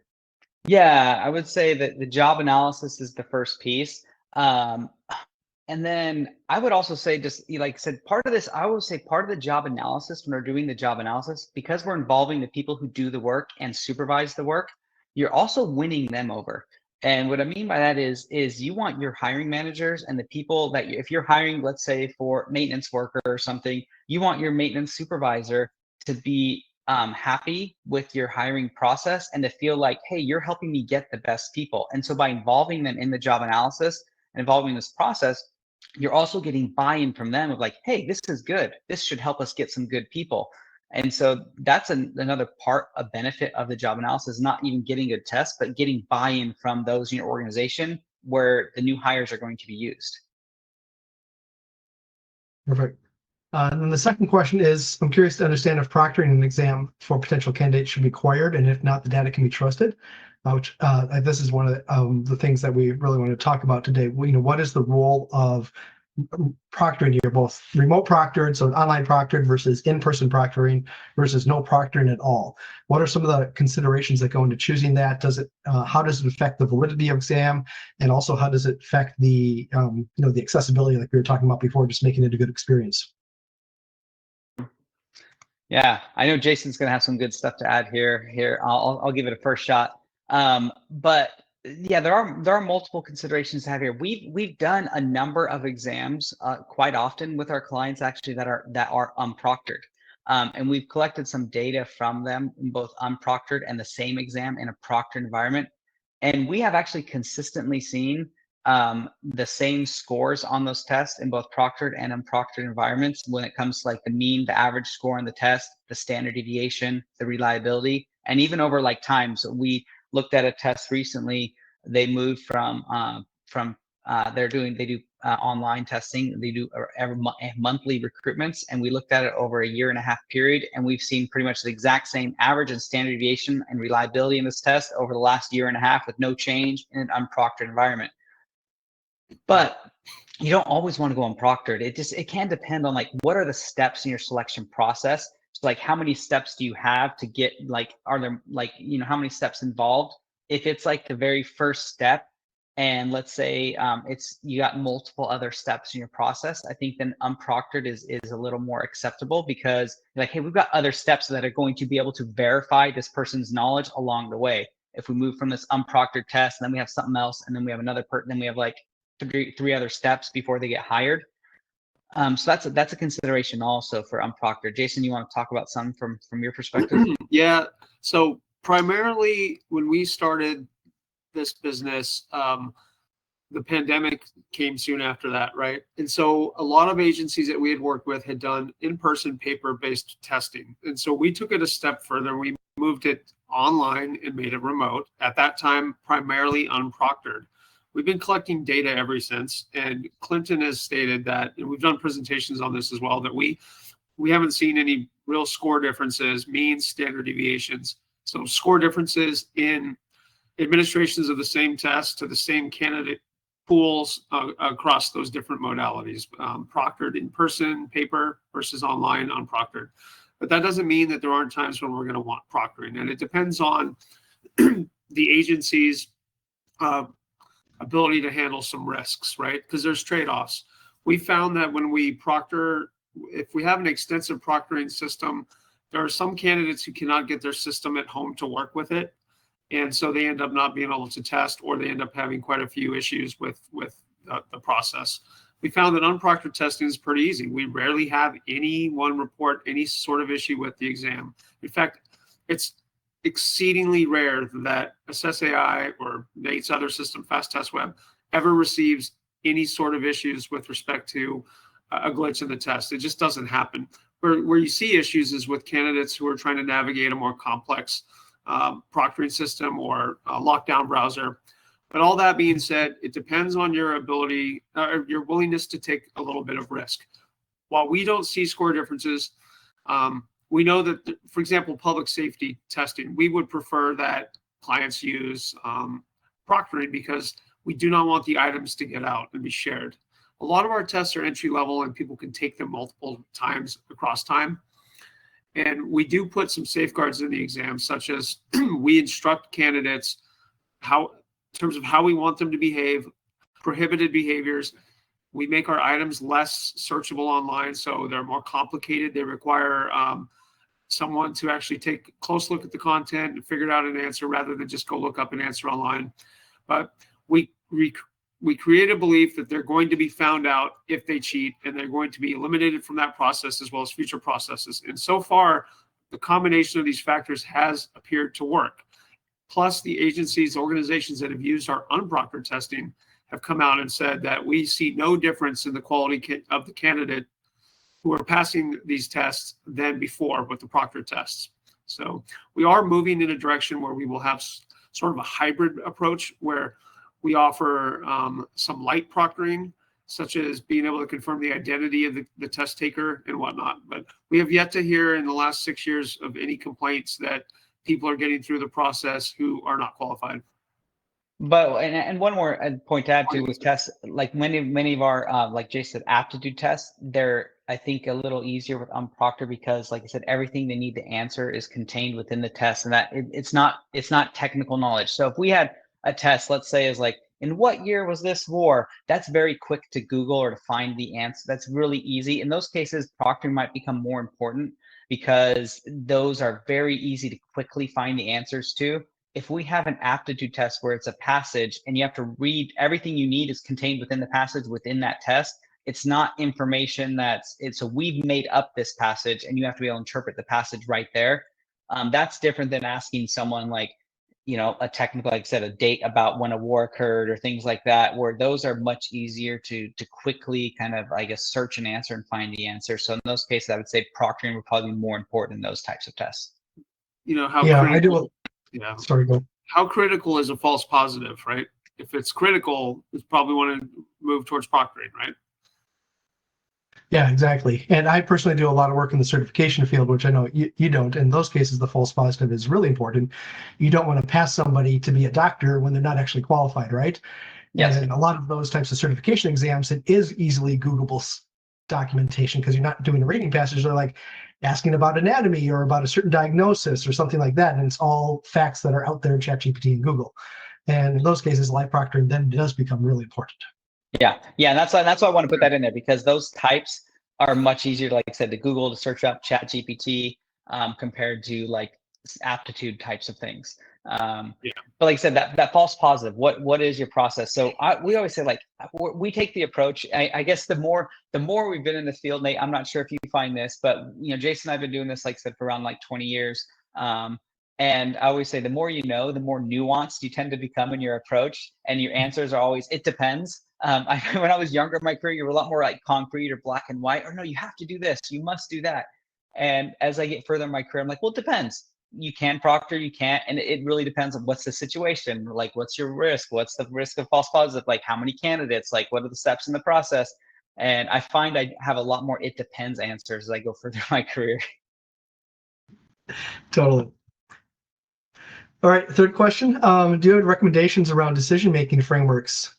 Yeah, I would say that the job analysis is the first piece. And then I would also say, just like I said, part of this, I would say part of the job analysis, when we're doing the job analysis, because we're involving the people who do the work and supervise the work, you're also winning them over. And what I mean by that is you want your hiring managers and the people that if you're hiring, let's say for maintenance worker or something, you want your maintenance supervisor to be happy with your hiring process and to feel like, hey, you're helping me get the best people. And so by involving them in the job analysis and involving this process, you're also getting buy-in from them of like, hey, this is good. This should help us get some good people. And so that's another part, a benefit of the job analysis, not even getting a test, but getting buy-in from those in your organization where the new hires are going to be used. Perfect. And then the second question is, I'm curious to understand if proctoring an exam for potential candidates should be required, and if not, the data can be trusted. Which this is one of the things that we really want to talk about today. What is the role of proctoring here, both remote proctored, so online proctored versus in-person proctoring versus no proctoring at all? What are some of the considerations that go into choosing that? How does it affect the validity of exam, and also how does it affect the the accessibility, like we were talking about before, just making it a good experience? Yeah, I know Jason's going to have some good stuff to add here. I'll give it a first shot. But yeah, there are multiple considerations to have here. We've done a number of exams quite often with our clients actually that are unproctored. And we've collected some data from them in both unproctored and the same exam in a proctored environment. And we have actually consistently seen the same scores on those tests in both proctored and unproctored environments when it comes to like the mean, the average score on the test, the standard deviation, the reliability, and even over like time. So we looked at a test recently. They moved from they do online testing. They do monthly recruitments, and we looked at it over a 1.5 year period, and we've seen pretty much the exact same average and standard deviation and reliability in this test over the last 1.5 years with no change in an unproctored environment. But you don't always want to go unproctored. It can depend on like what are the steps in your selection process. So like how many steps do you have to get, like are there like, you know, how many steps involved? If it's like the very first step, and let's say it's you got multiple other steps in your process, I think then unproctored is a little more acceptable, because like, hey, we've got other steps that are going to be able to verify this person's knowledge along the way. If we move from this unproctored test, and then we have something else, and then we have another person, then we have like three other steps before they get hired. So that's a consideration also for unproctored. Jason, you want to talk about some from your perspective? Yeah. So primarily when we started this business, the pandemic came soon after that, right? And so a lot of agencies that we had worked with had done in-person paper-based testing. And so we took it a step further. We moved it online and made it remote. At that time, primarily unproctored. We've been collecting data ever since, and Clinton has stated that, and we've done presentations on this as well, that we haven't seen any real score differences, mean standard deviations. So score differences in administrations of the same test to the same candidate pools across those different modalities, proctored in person, paper versus online, unproctored. But that doesn't mean that there aren't times when we're going to want proctoring, and it depends on the agency's ability to handle some risks, right? Because there's trade-offs. We found that when we proctor, if we have an extensive proctoring system, there are some candidates who cannot get their system at home to work with it. And so they end up not being able to test, or they end up having quite a few issues with the process. We found that unproctored testing is pretty easy. We rarely have anyone report any sort of issue with the exam. In fact, it's exceedingly rare that AssessAI or Nate's other system, Fast Test Web, ever receives any sort of issues with respect to a glitch in the test. It just doesn't happen. Where you see issues is with candidates who are trying to navigate a more complex proctoring system or a lockdown browser. But all that being said, it depends on your ability, your willingness to take a little bit of risk. While we don't see score differences, we know that, for example, public safety testing, we would prefer that clients use proctoring because we do not want the items to get out and be shared. A lot of our tests are entry level and people can take them multiple times across time. And we do put some safeguards in the exam, such as we instruct candidates in terms of how we want them to behave, prohibited behaviors. We make our items less searchable online, so they're more complicated. They require someone to actually take a close look at the content and figure out an answer rather than just go look up an answer online. But we create a belief that they're going to be found out if they cheat, and they're going to be eliminated from that process as well as future processes. And so far, the combination of these factors has appeared to work. Plus, the agencies, organizations that have used our unproctored testing have come out and said that we see no difference in the quality of the candidate who are passing these tests than before with the proctored tests. So we are moving in a direction where we will have sort of a hybrid approach where we offer some light proctoring, such as being able to confirm the identity of the test taker and whatnot. But we have yet to hear in the last 6 years of any complaints that people are getting through the process who are not qualified. But and one more point to add to with tests, like many of our like Jay said, aptitude tests, they're I think a little easier with unproctored because, like I said, everything they need to answer is contained within the test, and that it's not technical knowledge. So if we had a test, let's say, is like, in what year was this war? That's very quick to Google or to find the answer. That's really easy. In those cases, proctoring might become more important because those are very easy to quickly find the answers to. If we have an aptitude test where it's a passage and you have to read everything you need is contained within the passage within that test, it's not information so we've made up this passage and you have to be able to interpret the passage right there. That's different than asking someone like, a technical, like I said, a date about when a war occurred or things like that, where those are much easier to quickly kind of, I guess, search an answer and find the answer. So in those cases, I would say proctoring would probably be more important in those types of tests. How Yeah, critical, sorry, go. how critical is a false positive, right? If it's critical, it's probably want to move towards proctoring, right? Yeah, exactly. And I personally do a lot of work in the certification field, which I know you don't. In those cases, the false positive is really important. You don't want to pass somebody to be a doctor when they're not actually qualified, right? Yes. And a lot of those types of certification exams, it is easily Googleable documentation because you're not doing a reading passage. They're like asking about anatomy or about a certain diagnosis or something like that. And it's all facts that are out there in ChatGPT and Google. And in those cases, live proctoring then does become really important. Yeah, and that's why I want to put that in there, because those types are much easier, like I said, to Google, to search up GPT, compared to like aptitude types of things. But like I said, that false positive, what is your process? So we always say, like, we take the approach. I guess the more we've been in this field, Nate, I'm not sure if you find this, but Jason and I've been doing this, like I said, for around like 20 years. And I always say, the more you know, the more nuanced you tend to become in your approach, and your answers are always, it depends. When I was younger in my career, you were a lot more like concrete or black and white, or no, you have to do this, you must do that. And as I get further in my career, I'm like, well, it depends. You can proctor, you can't, and it really depends on what's the situation, like what's your risk, what's the risk of false positive, like how many candidates, like what are the steps in the process. And I find I have a lot more it depends answers as I go further in my career. Totally. All right, third question. Do you have recommendations around decision-making frameworks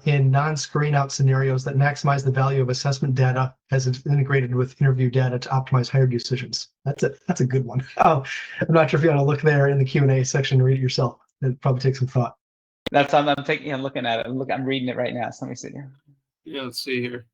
in non-screen out scenarios that maximize the value of assessment data as it's integrated with interview data to optimize hiring decisions? That's a good one. I'm not sure if you want to look there in the Q&A section and read it yourself. It probably takes some thought. That's I'm taking. I'm looking at it. I'm reading it right now. So let me see here. Yeah, let's see here.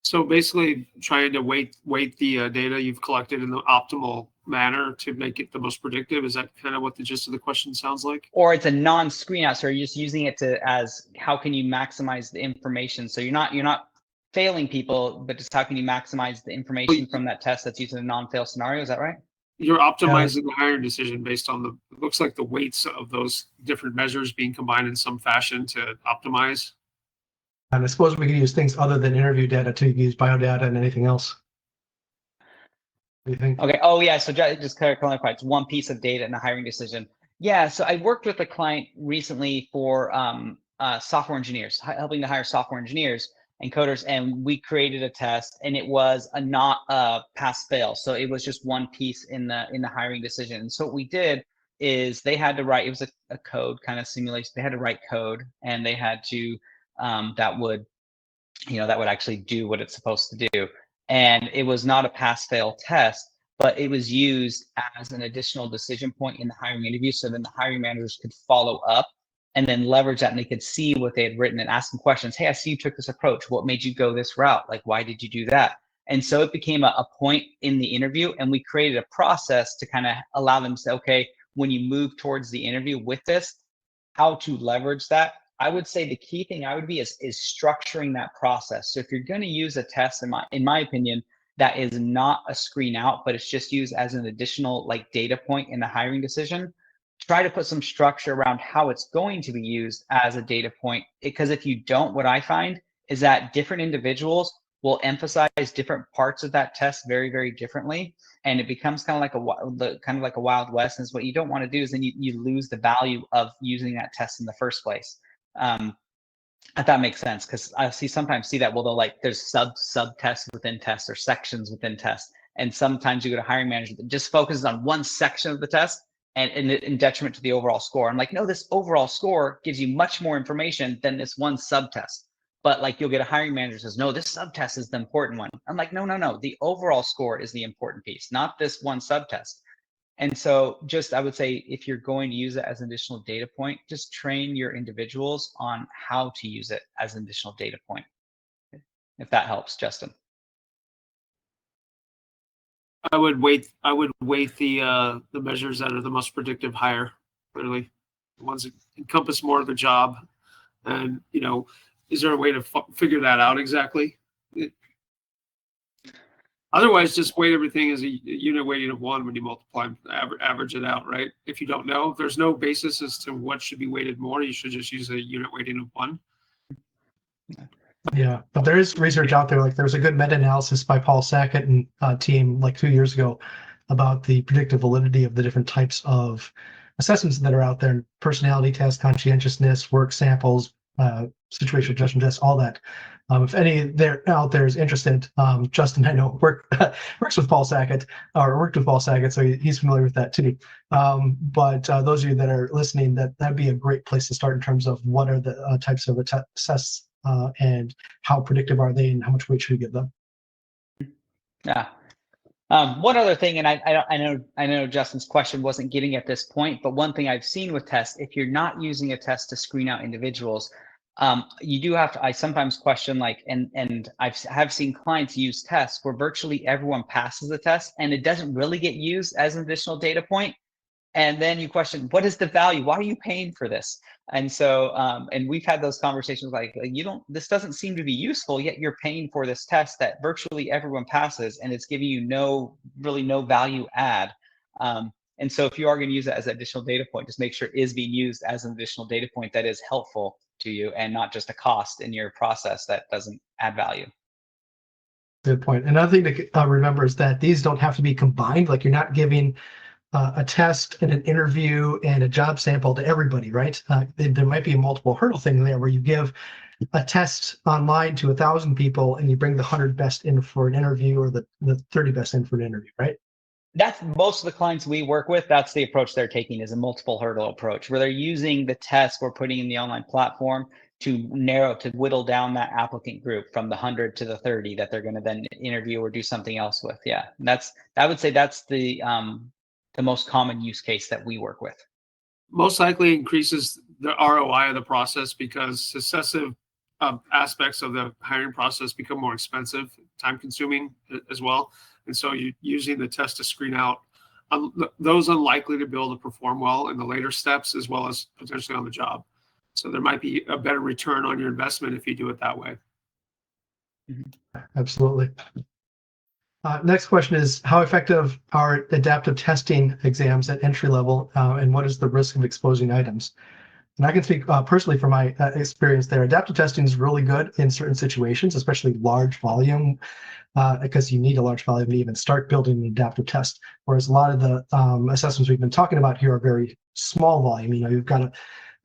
So basically, trying to weight the data you've collected in the optimal manner to make it the most predictive. Is that kind of what the gist of the question sounds like? Or it's a non-screen out, so you're just using it as how can you maximize the information? So you're not failing people, but just how can you maximize the information from that test that's using a non-fail scenario? Is that right? You're optimizing the hiring decision based on it looks like the weights of those different measures being combined in some fashion to optimize. And I suppose we could use things other than interview data too. You can use biodata and anything else. What do you think? Okay. Oh yeah. So just clarify, it's one piece of data in a hiring decision. Yeah. So I worked with a client recently for software engineers, helping to hire software engineers and coders, and we created a test, and it was not a pass fail. So it was just one piece in the hiring decision. And so what we did is they had to write. It was a code kind of simulation. They had to write code, and they had to that would actually do what it's supposed to do. And it was not a pass fail test, but it was used as an additional decision point in the hiring interview. So then the hiring managers could follow up and then leverage that, and they could see what they had written and ask them questions. Hey, I see you took this approach. What made you go this route? Like, why did you do that? And so it became a point in the interview, and we created a process to kind of allow them to say, okay, when you move towards the interview with this, how to leverage that. I would say the key thing I would be is structuring that process. So if you're going to use a test, in my opinion, that is not a screen out, but it's just used as an additional like data point in the hiring decision, try to put some structure around how it's going to be used as a data point. Because if you don't, what I find is that different individuals will emphasize different parts of that test very, very differently, and it becomes kind of like a wild west. And what you don't want to do is then you lose the value of using that test in the first place. If that makes sense, because I sometimes see that, well, they'll like there's sub tests within tests or sections within tests, and sometimes you go to hiring manager that just focuses on one section of the test and in detriment to the overall score. I'm like, no, this overall score gives you much more information than this one sub test. But like you'll get a hiring manager says, no, this sub test is the important one. I'm like, no, the overall score is the important piece, not this one sub test. And so I would say, if you're going to use it as an additional data point, just train your individuals on how to use it as an additional data point. If that helps, Justin. I would weight the measures that are the most predictive higher, clearly. The ones that encompass more of the job. And, is there a way to figure that out exactly? Otherwise, just weight everything as a unit weighting of 1 when you multiply and average it out, right? If you don't know, if there's no basis as to what should be weighted more, you should just use a unit weighting of 1. Yeah, but there is research out there. Like there's a good meta-analysis by Paul Sackett and team like 2 years ago about the predictive validity of the different types of assessments that are out there: personality tests, conscientiousness, work samples, situational judgment tests, all that. If any out there is interested, Justin, I know, works with Paul Sackett, or worked with Paul Sackett, so he's familiar with that too. But those of you that are listening, that'd be a great place to start in terms of what are the types of tests and how predictive are they, and how much weight should we give them? Yeah. One other thing, and I know Justin's question wasn't getting at this point, but one thing I've seen with tests, if you're not using a test to screen out individuals, you do have to. I sometimes question, like, and have seen clients use tests where virtually everyone passes the test, and it doesn't really get used as an additional data point. And then you question, what is the value? Why are you paying for this? And so, and we've had those conversations like this doesn't seem to be useful, yet you're paying for this test that virtually everyone passes, and it's giving you really no value add. And so if you are going to use it as an additional data point, just make sure it is being used as an additional data point that is helpful to you and not just a cost in your process that doesn't add value. Good point. Another thing to remember is that these don't have to be combined. Like you're not giving a test and an interview and a job sample to everybody, right? There might be a multiple hurdle thing there where you give a test online to 1,000 people and you bring the 100 best in for an interview, or the 30 best in for an interview, right? That's most of the clients we work with. That's the approach they're taking, is a multiple hurdle approach, where they're using the test we're putting in the online platform to whittle down that applicant group from the 100 to the 30 that they're going to then interview or do something else with. Yeah, I would say that's the most common use case that we work with. Most likely increases the ROI of the process because successive aspects of the hiring process become more expensive, time consuming as well. And so you're using the test to screen out those unlikely to be able to perform well in the later steps, as well as potentially on the job. So there might be a better return on your investment if you do it that way. Absolutely. Next question is, how effective are adaptive testing exams at entry level, and what is the risk of exposing items? And I can speak personally from my experience there. Adaptive testing is really good in certain situations, especially large volume, because you need a large volume to even start building an adaptive test. Whereas a lot of the assessments we've been talking about here are very small volume. You've got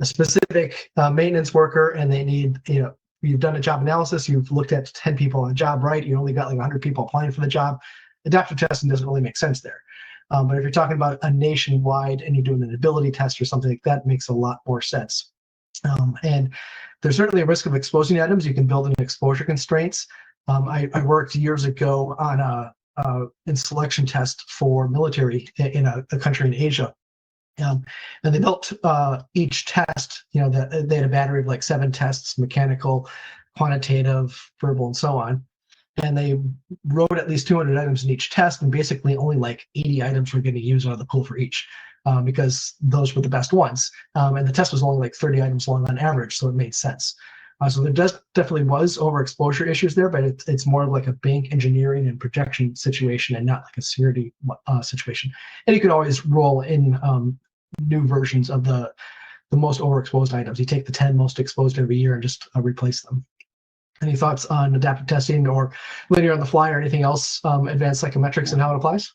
a specific maintenance worker, and they need, you've done a job analysis, you've looked at 10 people on a job, right? You only got like 100 people applying for the job. Adaptive testing doesn't really make sense there. But if you're talking about a nationwide and you're doing an ability test or something like that, it makes a lot more sense. And there's certainly a risk of exposing items. You can build in exposure constraints. I worked years ago on a selection test for military in a country in Asia. And they built each test, they had a battery of like 7 tests: mechanical, quantitative, verbal, and so on. And they wrote at least 200 items in each test, and basically only like 80 items were getting used out of the pool for each, because those were the best ones. And the test was only like 30 items long on average, so it made sense. So there definitely was overexposure issues there, but it's more of like a bank engineering and projection situation, and not like a security situation. And you could always roll in new versions of the most overexposed items. You take the 10 most exposed every year and just replace them. Any thoughts on adaptive testing or linear on the fly, or anything else, advanced psychometrics and how it applies?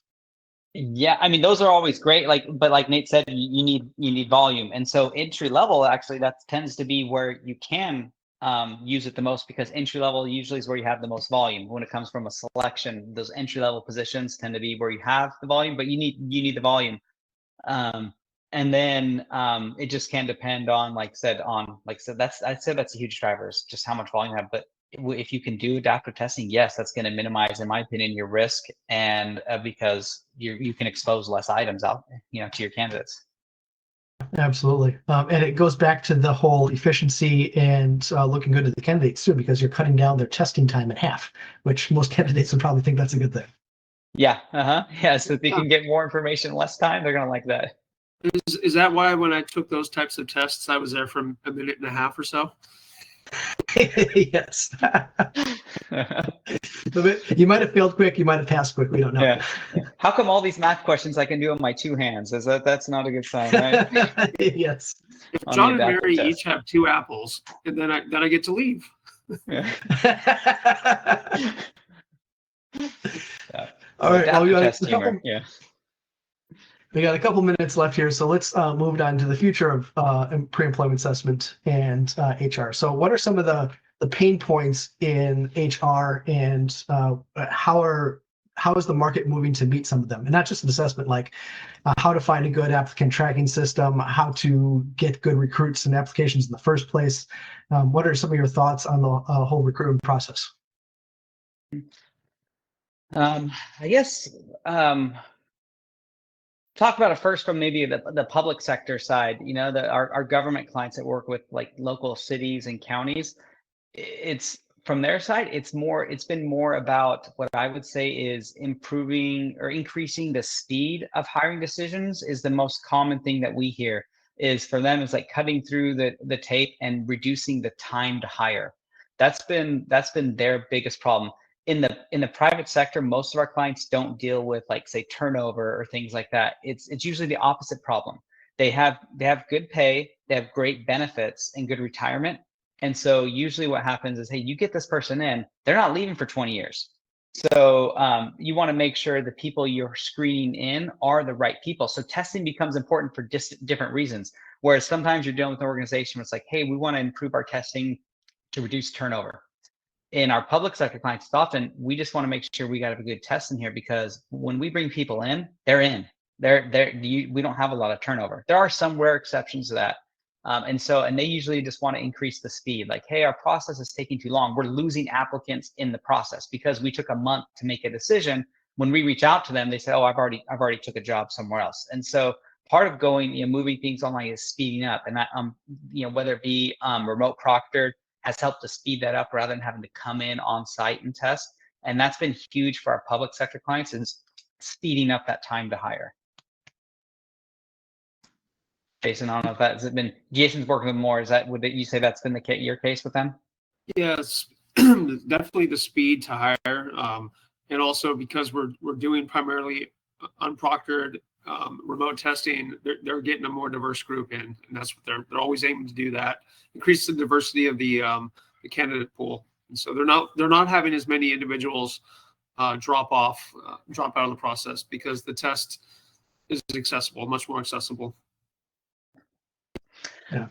Yeah, I mean, those are always great. But like Nate said, you need volume, and so entry level, actually, that tends to be where you can use it the most, because entry level usually is where you have the most volume. When it comes from a selection, those entry level positions tend to be where you have the volume, but you need the volume. And then it just can depend on, I'd say that's a huge driver, is just how much volume you have. But if you can do adaptive testing, yes, that's going to minimize, in my opinion, your risk, and because you can expose less items out, to your candidates. Absolutely. And it goes back to the whole efficiency and looking good to the candidates too, because you're cutting down their testing time in half, which most candidates would probably think that's a good thing. Yeah. Yeah. So if they can get more information in less time, they're going to like that. Is that why when I took those types of tests, I was there for a minute and a half or so? Yes. You might have failed quick, you might have passed quick, we don't know. Yeah. How come all these math questions I can do on my two hands? That's not a good sign, right? Yes. If On the John and adaptive Mary test. each have 2 apples, and then I get to leave. Yeah. All right, well, Adaptive test humor. we got a couple minutes left here, so let's move on to the future of pre-employment assessment and HR. So what are some of the pain points in HR, and how is the market moving to meet some of them? And not just an assessment, like how to find a good applicant tracking system, how to get good recruits and applications in the first place. What are some of your thoughts on the whole recruitment process? I guess talk about it first from maybe the public sector side. You know, our government clients that work with like local cities and counties. It's from their side. It's been more about what I would say is improving or increasing the speed of hiring decisions is the most common thing that we hear. Is for them is like cutting through the tape and reducing the time to hire. That's been their biggest problem. In the private sector, most of our clients don't deal with like say turnover or things like that. It's usually the opposite problem. They have good pay, they have great benefits and good retirement. And so usually what happens is, hey, you get this person in, they're not leaving for 20 years. So you want to make sure the people you're screening in are the right people. So testing becomes important for different reasons. Whereas sometimes you're dealing with an organization where it's like, hey, we want to improve our testing to reduce turnover. In our public sector clients, often we just want to make sure we got a good test in here, because when we bring people in, they're in. We don't have a lot of turnover. There are some rare exceptions to that. And they usually just want to increase the speed. Like, hey, our process is taking too long. We're losing applicants in the process because we took a month to make a decision. When we reach out to them, they say, oh, I've already took a job somewhere else. And so part of moving things online is speeding up. And that, whether it be remote proctored, has helped to speed that up rather than having to come in on site and test. And that's been huge for our public sector clients, is speeding up that time to hire. Jason, I don't know if that's been Jason's working with more. Would you say that's been your case with them? Yes, definitely the speed to hire, and also because we're doing primarily unproctored remote testing, they're getting a more diverse group in, and that's what they're always aiming to do. That increase the diversity of the candidate pool, and so they're not having as many individuals drop out of the process because the test is much more accessible. Yeah.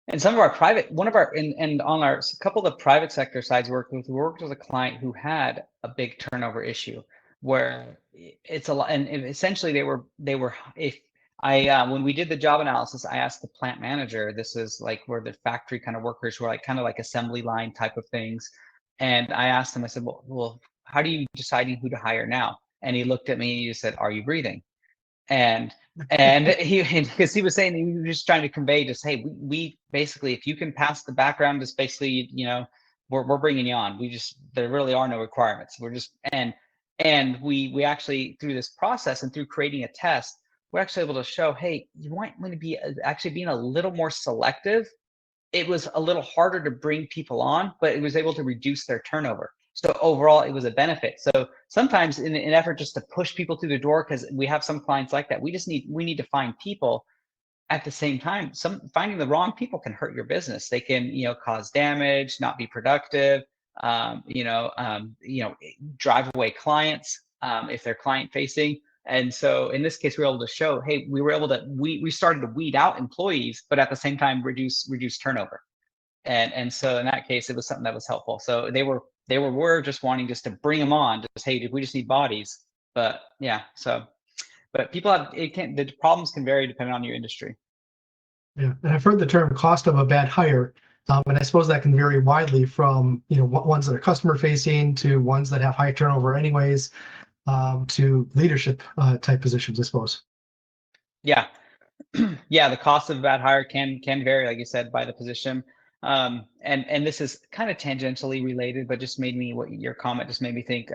And some of our private, and on our couple of the private sector sides we worked with a client who had a big turnover issue where it's a lot, and essentially when we did the job analysis, I asked the plant manager, this is like where the factory kind of workers were like kind of like assembly line type of things. And I asked him, I said, well, how do you deciding who to hire now? And he looked at me and he said, are you breathing? And because he was saying he was just trying to convey just, hey, we basically, if you can pass the background, just basically, we're bringing you on. There really are no requirements. We're just, and we actually, through this process and through creating a test, we're actually able to show, hey, you might want to be actually being a little more selective. It was a little harder to bring people on, but it was able to reduce their turnover. So overall, it was a benefit. So sometimes in an effort just to push people through the door, because we have some clients like that, we need to find people. At the same time, finding the wrong people can hurt your business. They can, cause damage, not be productive, drive away clients if they're client facing. And so in this case, we were able to show, hey, we started to weed out employees, but at the same time reduce turnover. And so in that case, it was something that was helpful. So we're just wanting just to bring them on, just, hey, we just need bodies. But yeah, but the problems can vary depending on your industry. Yeah, and I've heard the term cost of a bad hire, and I suppose that can vary widely from ones that are customer facing to ones that have high turnover anyways, to leadership type positions, I suppose. Yeah, yeah, the cost of a bad hire can vary, like you said, by the position. And this is kind of tangentially related, but just your comment just made me think,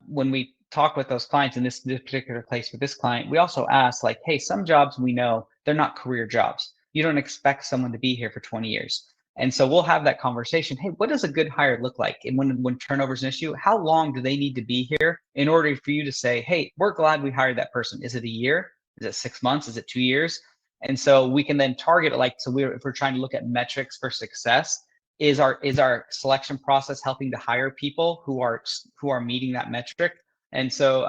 when we talk with those clients in this particular case with this client, we also ask like, hey, some jobs we know they're not career jobs. You don't expect someone to be here for 20 years. And so we'll have that conversation. Hey, what does a good hire look like? And when turnover is an issue, how long do they need to be here in order for you to say, hey, we're glad we hired that person? Is it a year? Is it 6 months? Is it 2 years? And so we can then target it like, so if we're trying to look at metrics for success, is our selection process helping to hire people who are meeting that metric? And so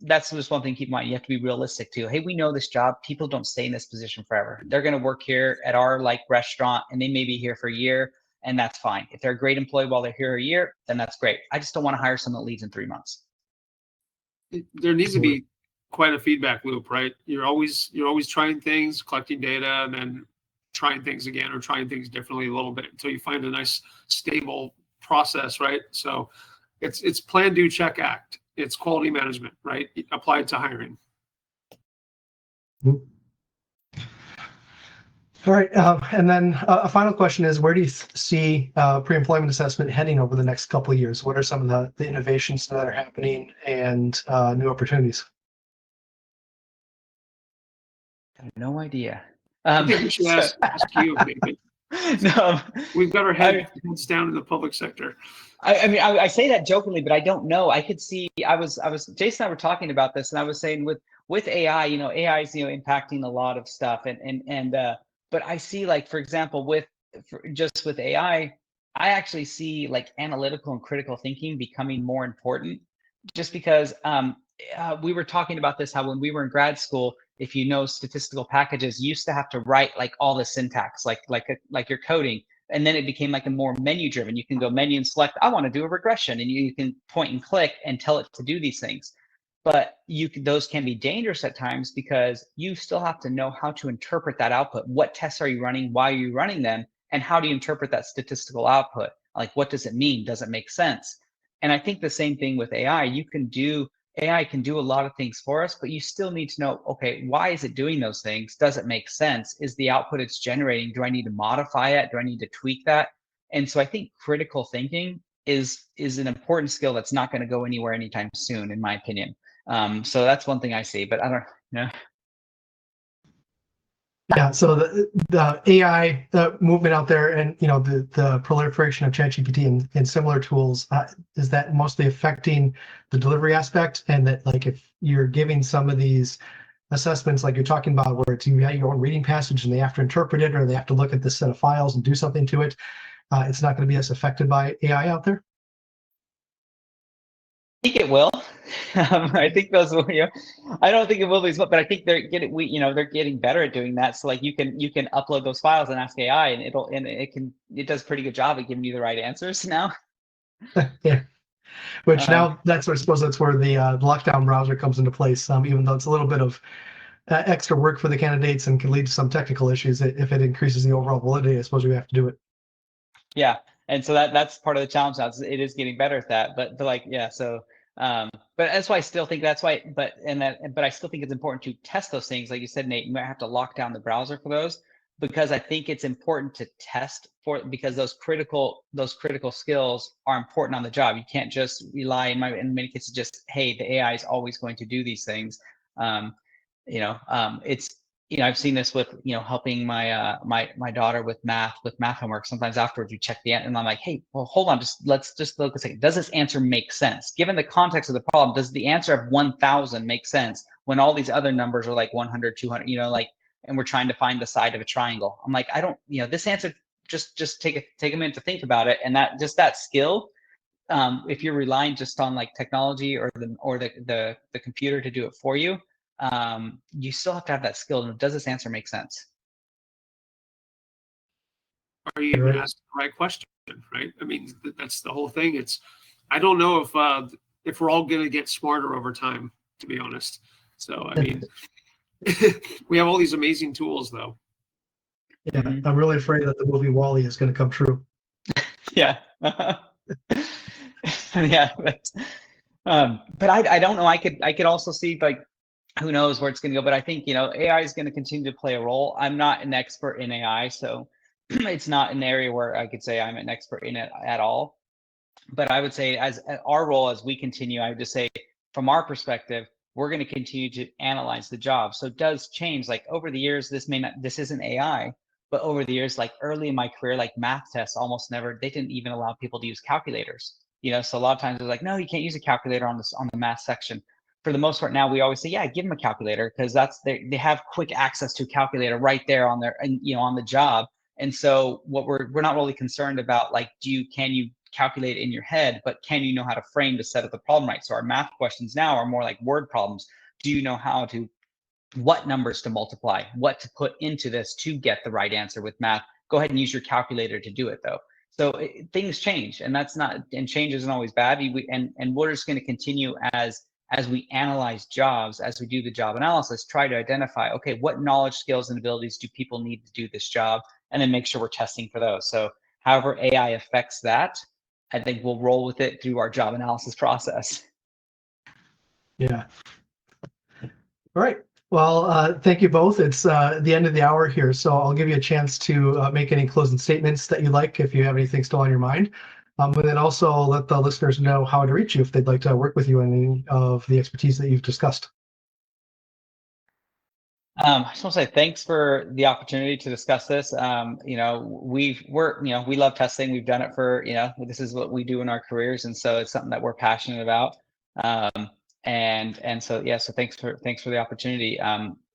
that's just one thing to keep in mind. You have to be realistic too. Hey, we know this job. People don't stay in this position forever. They're going to work here at our restaurant, and they may be here for a year, and that's fine. If they're a great employee while they're here a year, then that's great. I just don't want to hire someone that leaves in 3 months. There needs to be quite a feedback loop, right? You're always trying things, collecting data, and then trying things again or trying things differently a little bit until you find a nice stable process, right? So it's plan, do, check, act. It's quality management, right? Applied to hiring. All right. And then a final question is, where do you see pre-employment assessment heading over the next couple of years? What are some of the innovations that are happening and new opportunities? I have no idea. I think we should ask you, David. No, We've got our heads down in the public sector. I mean, I say that jokingly, but I don't know. I could see. Jason and I were talking about this, and I was saying with AI, AI is impacting a lot of stuff, but I see, like, for example, with AI, I actually see like analytical and critical thinking becoming more important, just because we were talking about this, how when we were in grad school, if statistical packages, you used to have to write like all the syntax, like your coding. And then it became like a more menu driven. You can go menu and select, I want to do a regression, and you can point and click and tell it to do these things. But those can be dangerous at times, because you still have to know how to interpret that output. What tests are you running? Why are you running them? And how do you interpret that statistical output? Like, what does it mean? Does it make sense? And I think the same thing with AI. AI can do a lot of things for us, but you still need to know, okay, why is it doing those things? Does it make sense? Is the output it's generating, do I need to modify it? Do I need to tweak that? And so I think critical thinking is an important skill that's not going to go anywhere anytime soon, in my opinion. So that's one thing I see, but I don't know. Yeah, so the AI movement out there, and the proliferation of ChatGPT and similar tools, is that mostly affecting the delivery aspect? And that, like, if you're giving some of these assessments, like you're talking about, where it's you have your own reading passage and they have to interpret it, or they have to look at this set of files and do something to it, it's not going to be as affected by AI out there? I think it will. I think those will. I don't think it will be, but I think they're getting better at doing that. So like you can upload those files and ask AI, and it does a pretty good job at giving you the right answers now. Yeah. Which now I suppose that's where the lockdown browser comes into place. Even though it's a little bit of extra work for the candidates and can lead to some technical issues, if it increases the overall validity, I suppose we have to do it. Yeah, and so that's part of the challenge now. It is getting better at that, but like, yeah, so. But that's why I still think but I still think it's important to test those things. Like you said, Nate, you might have to lock down the browser for those, because I think it's important to test because those critical skills are important on the job. You can't just rely in many cases just, hey, the AI is always going to do these things. It's, I've seen this with, helping my daughter with math homework. Sometimes afterwards you check the answer, and I'm like, hey, well, hold on, let's just look a second. Does this answer make sense? Given the context of the problem, does the answer of 1,000 make sense when all these other numbers are like 100, 200, and we're trying to find the side of a triangle? I'm like, I don't, this answer, just take a minute to think about it. And that skill, if you're relying just on like technology or the computer to do it for you, you still have to have that skill. And does this answer make sense? Are you even asking the right question, right? I mean, that's the whole thing. I don't know if we're all going to get smarter over time, to be honest. So, I mean, we have all these amazing tools, though. Yeah, I'm really afraid that the movie WALL-E is going to come true. Yeah. Yeah. But I don't know. I could also see, like, who knows where it's going to go, but I think, AI is going to continue to play a role. I'm not an expert in AI, so it's not an area where I could say I'm an expert in it at all. But I would say, as our role, as we continue, I would just say, from our perspective, we're going to continue to analyze the job. So it does change. Like, over the years, this isn't AI, But over the years, like early in my career, like math tests almost never, they didn't even allow people to use calculators. So a lot of times they're like, no, you can't use a calculator on the math section. For the most part now, we always say, yeah, give them a calculator, because they have quick access to a calculator right there on their, and on the job. And so what we're not really concerned about, like, can you calculate in your head, but can you know how to frame to set up the problem right? So our math questions now are more like word problems. Do you know what numbers to multiply, what to put into this to get the right answer with math? Go ahead and use your calculator to do it, though. So things change, and change isn't always bad. And we're just going to continue as we analyze jobs, as we do the job analysis, try to identify, okay, what knowledge, skills, and abilities do people need to do this job, and then make sure we're testing for those. So however AI affects that, I think we'll roll with it through our job analysis process. Yeah. All right. Well, thank you both. It's the end of the hour here, so I'll give you a chance to make any closing statements that you like, if you have anything still on your mind. But then also let the listeners know how to reach you if they'd like to work with you on any of the expertise that you've discussed. I just want to say thanks for the opportunity to discuss this. We love testing. We've done it for, this is what we do in our careers. And so it's something that we're passionate about. So thanks for the opportunity.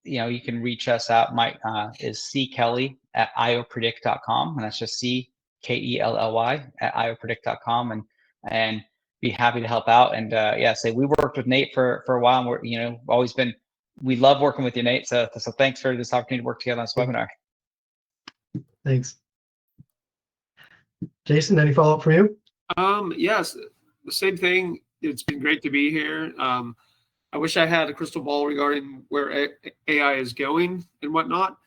You can reach us out. My is ckelly@iopredict.com, and that's just CKELLY @iopredict.com, and be happy to help out. And we worked with Nate for a while, and we're we love working with you, Nate. So thanks for this opportunity to work together on this webinar. Thanks. Jason, any follow-up from you? Yes, the same thing. It's been great to be here. I wish I had a crystal ball regarding where AI is going and whatnot.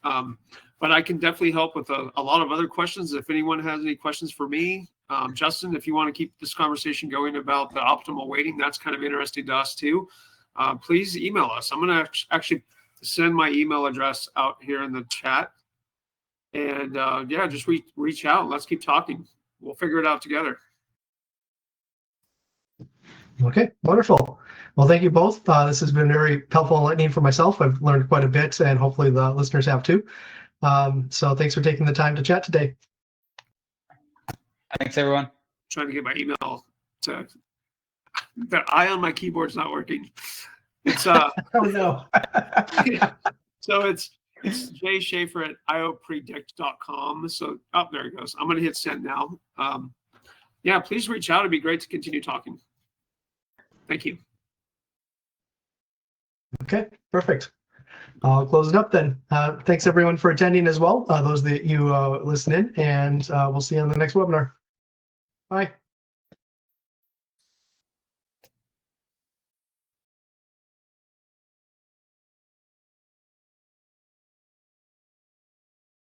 But I can definitely help with a lot of other questions. If anyone has any questions for me, Justin, if you want to keep this conversation going about the optimal weighting, that's kind of interesting to us too. Please email us. I'm going to actually send my email address out here in the chat. And just reach out. Let's keep talking. We'll figure it out together. Okay, wonderful. Well, thank you both. This has been very helpful and enlightening for myself. I've learned quite a bit, and hopefully the listeners have too. So thanks for taking the time to chat today. Thanks, everyone. Trying to get my email to the I on my keyboard's not working. It's oh no. So it's jschaefer@iopredict.com. So there it goes. I'm going to hit send now. Please reach out. It'd be great to continue talking. Thank you. Okay, perfect. I'll close it up then. Thanks everyone for attending as well. Those that you listen in, and we'll see you on the next webinar. Bye.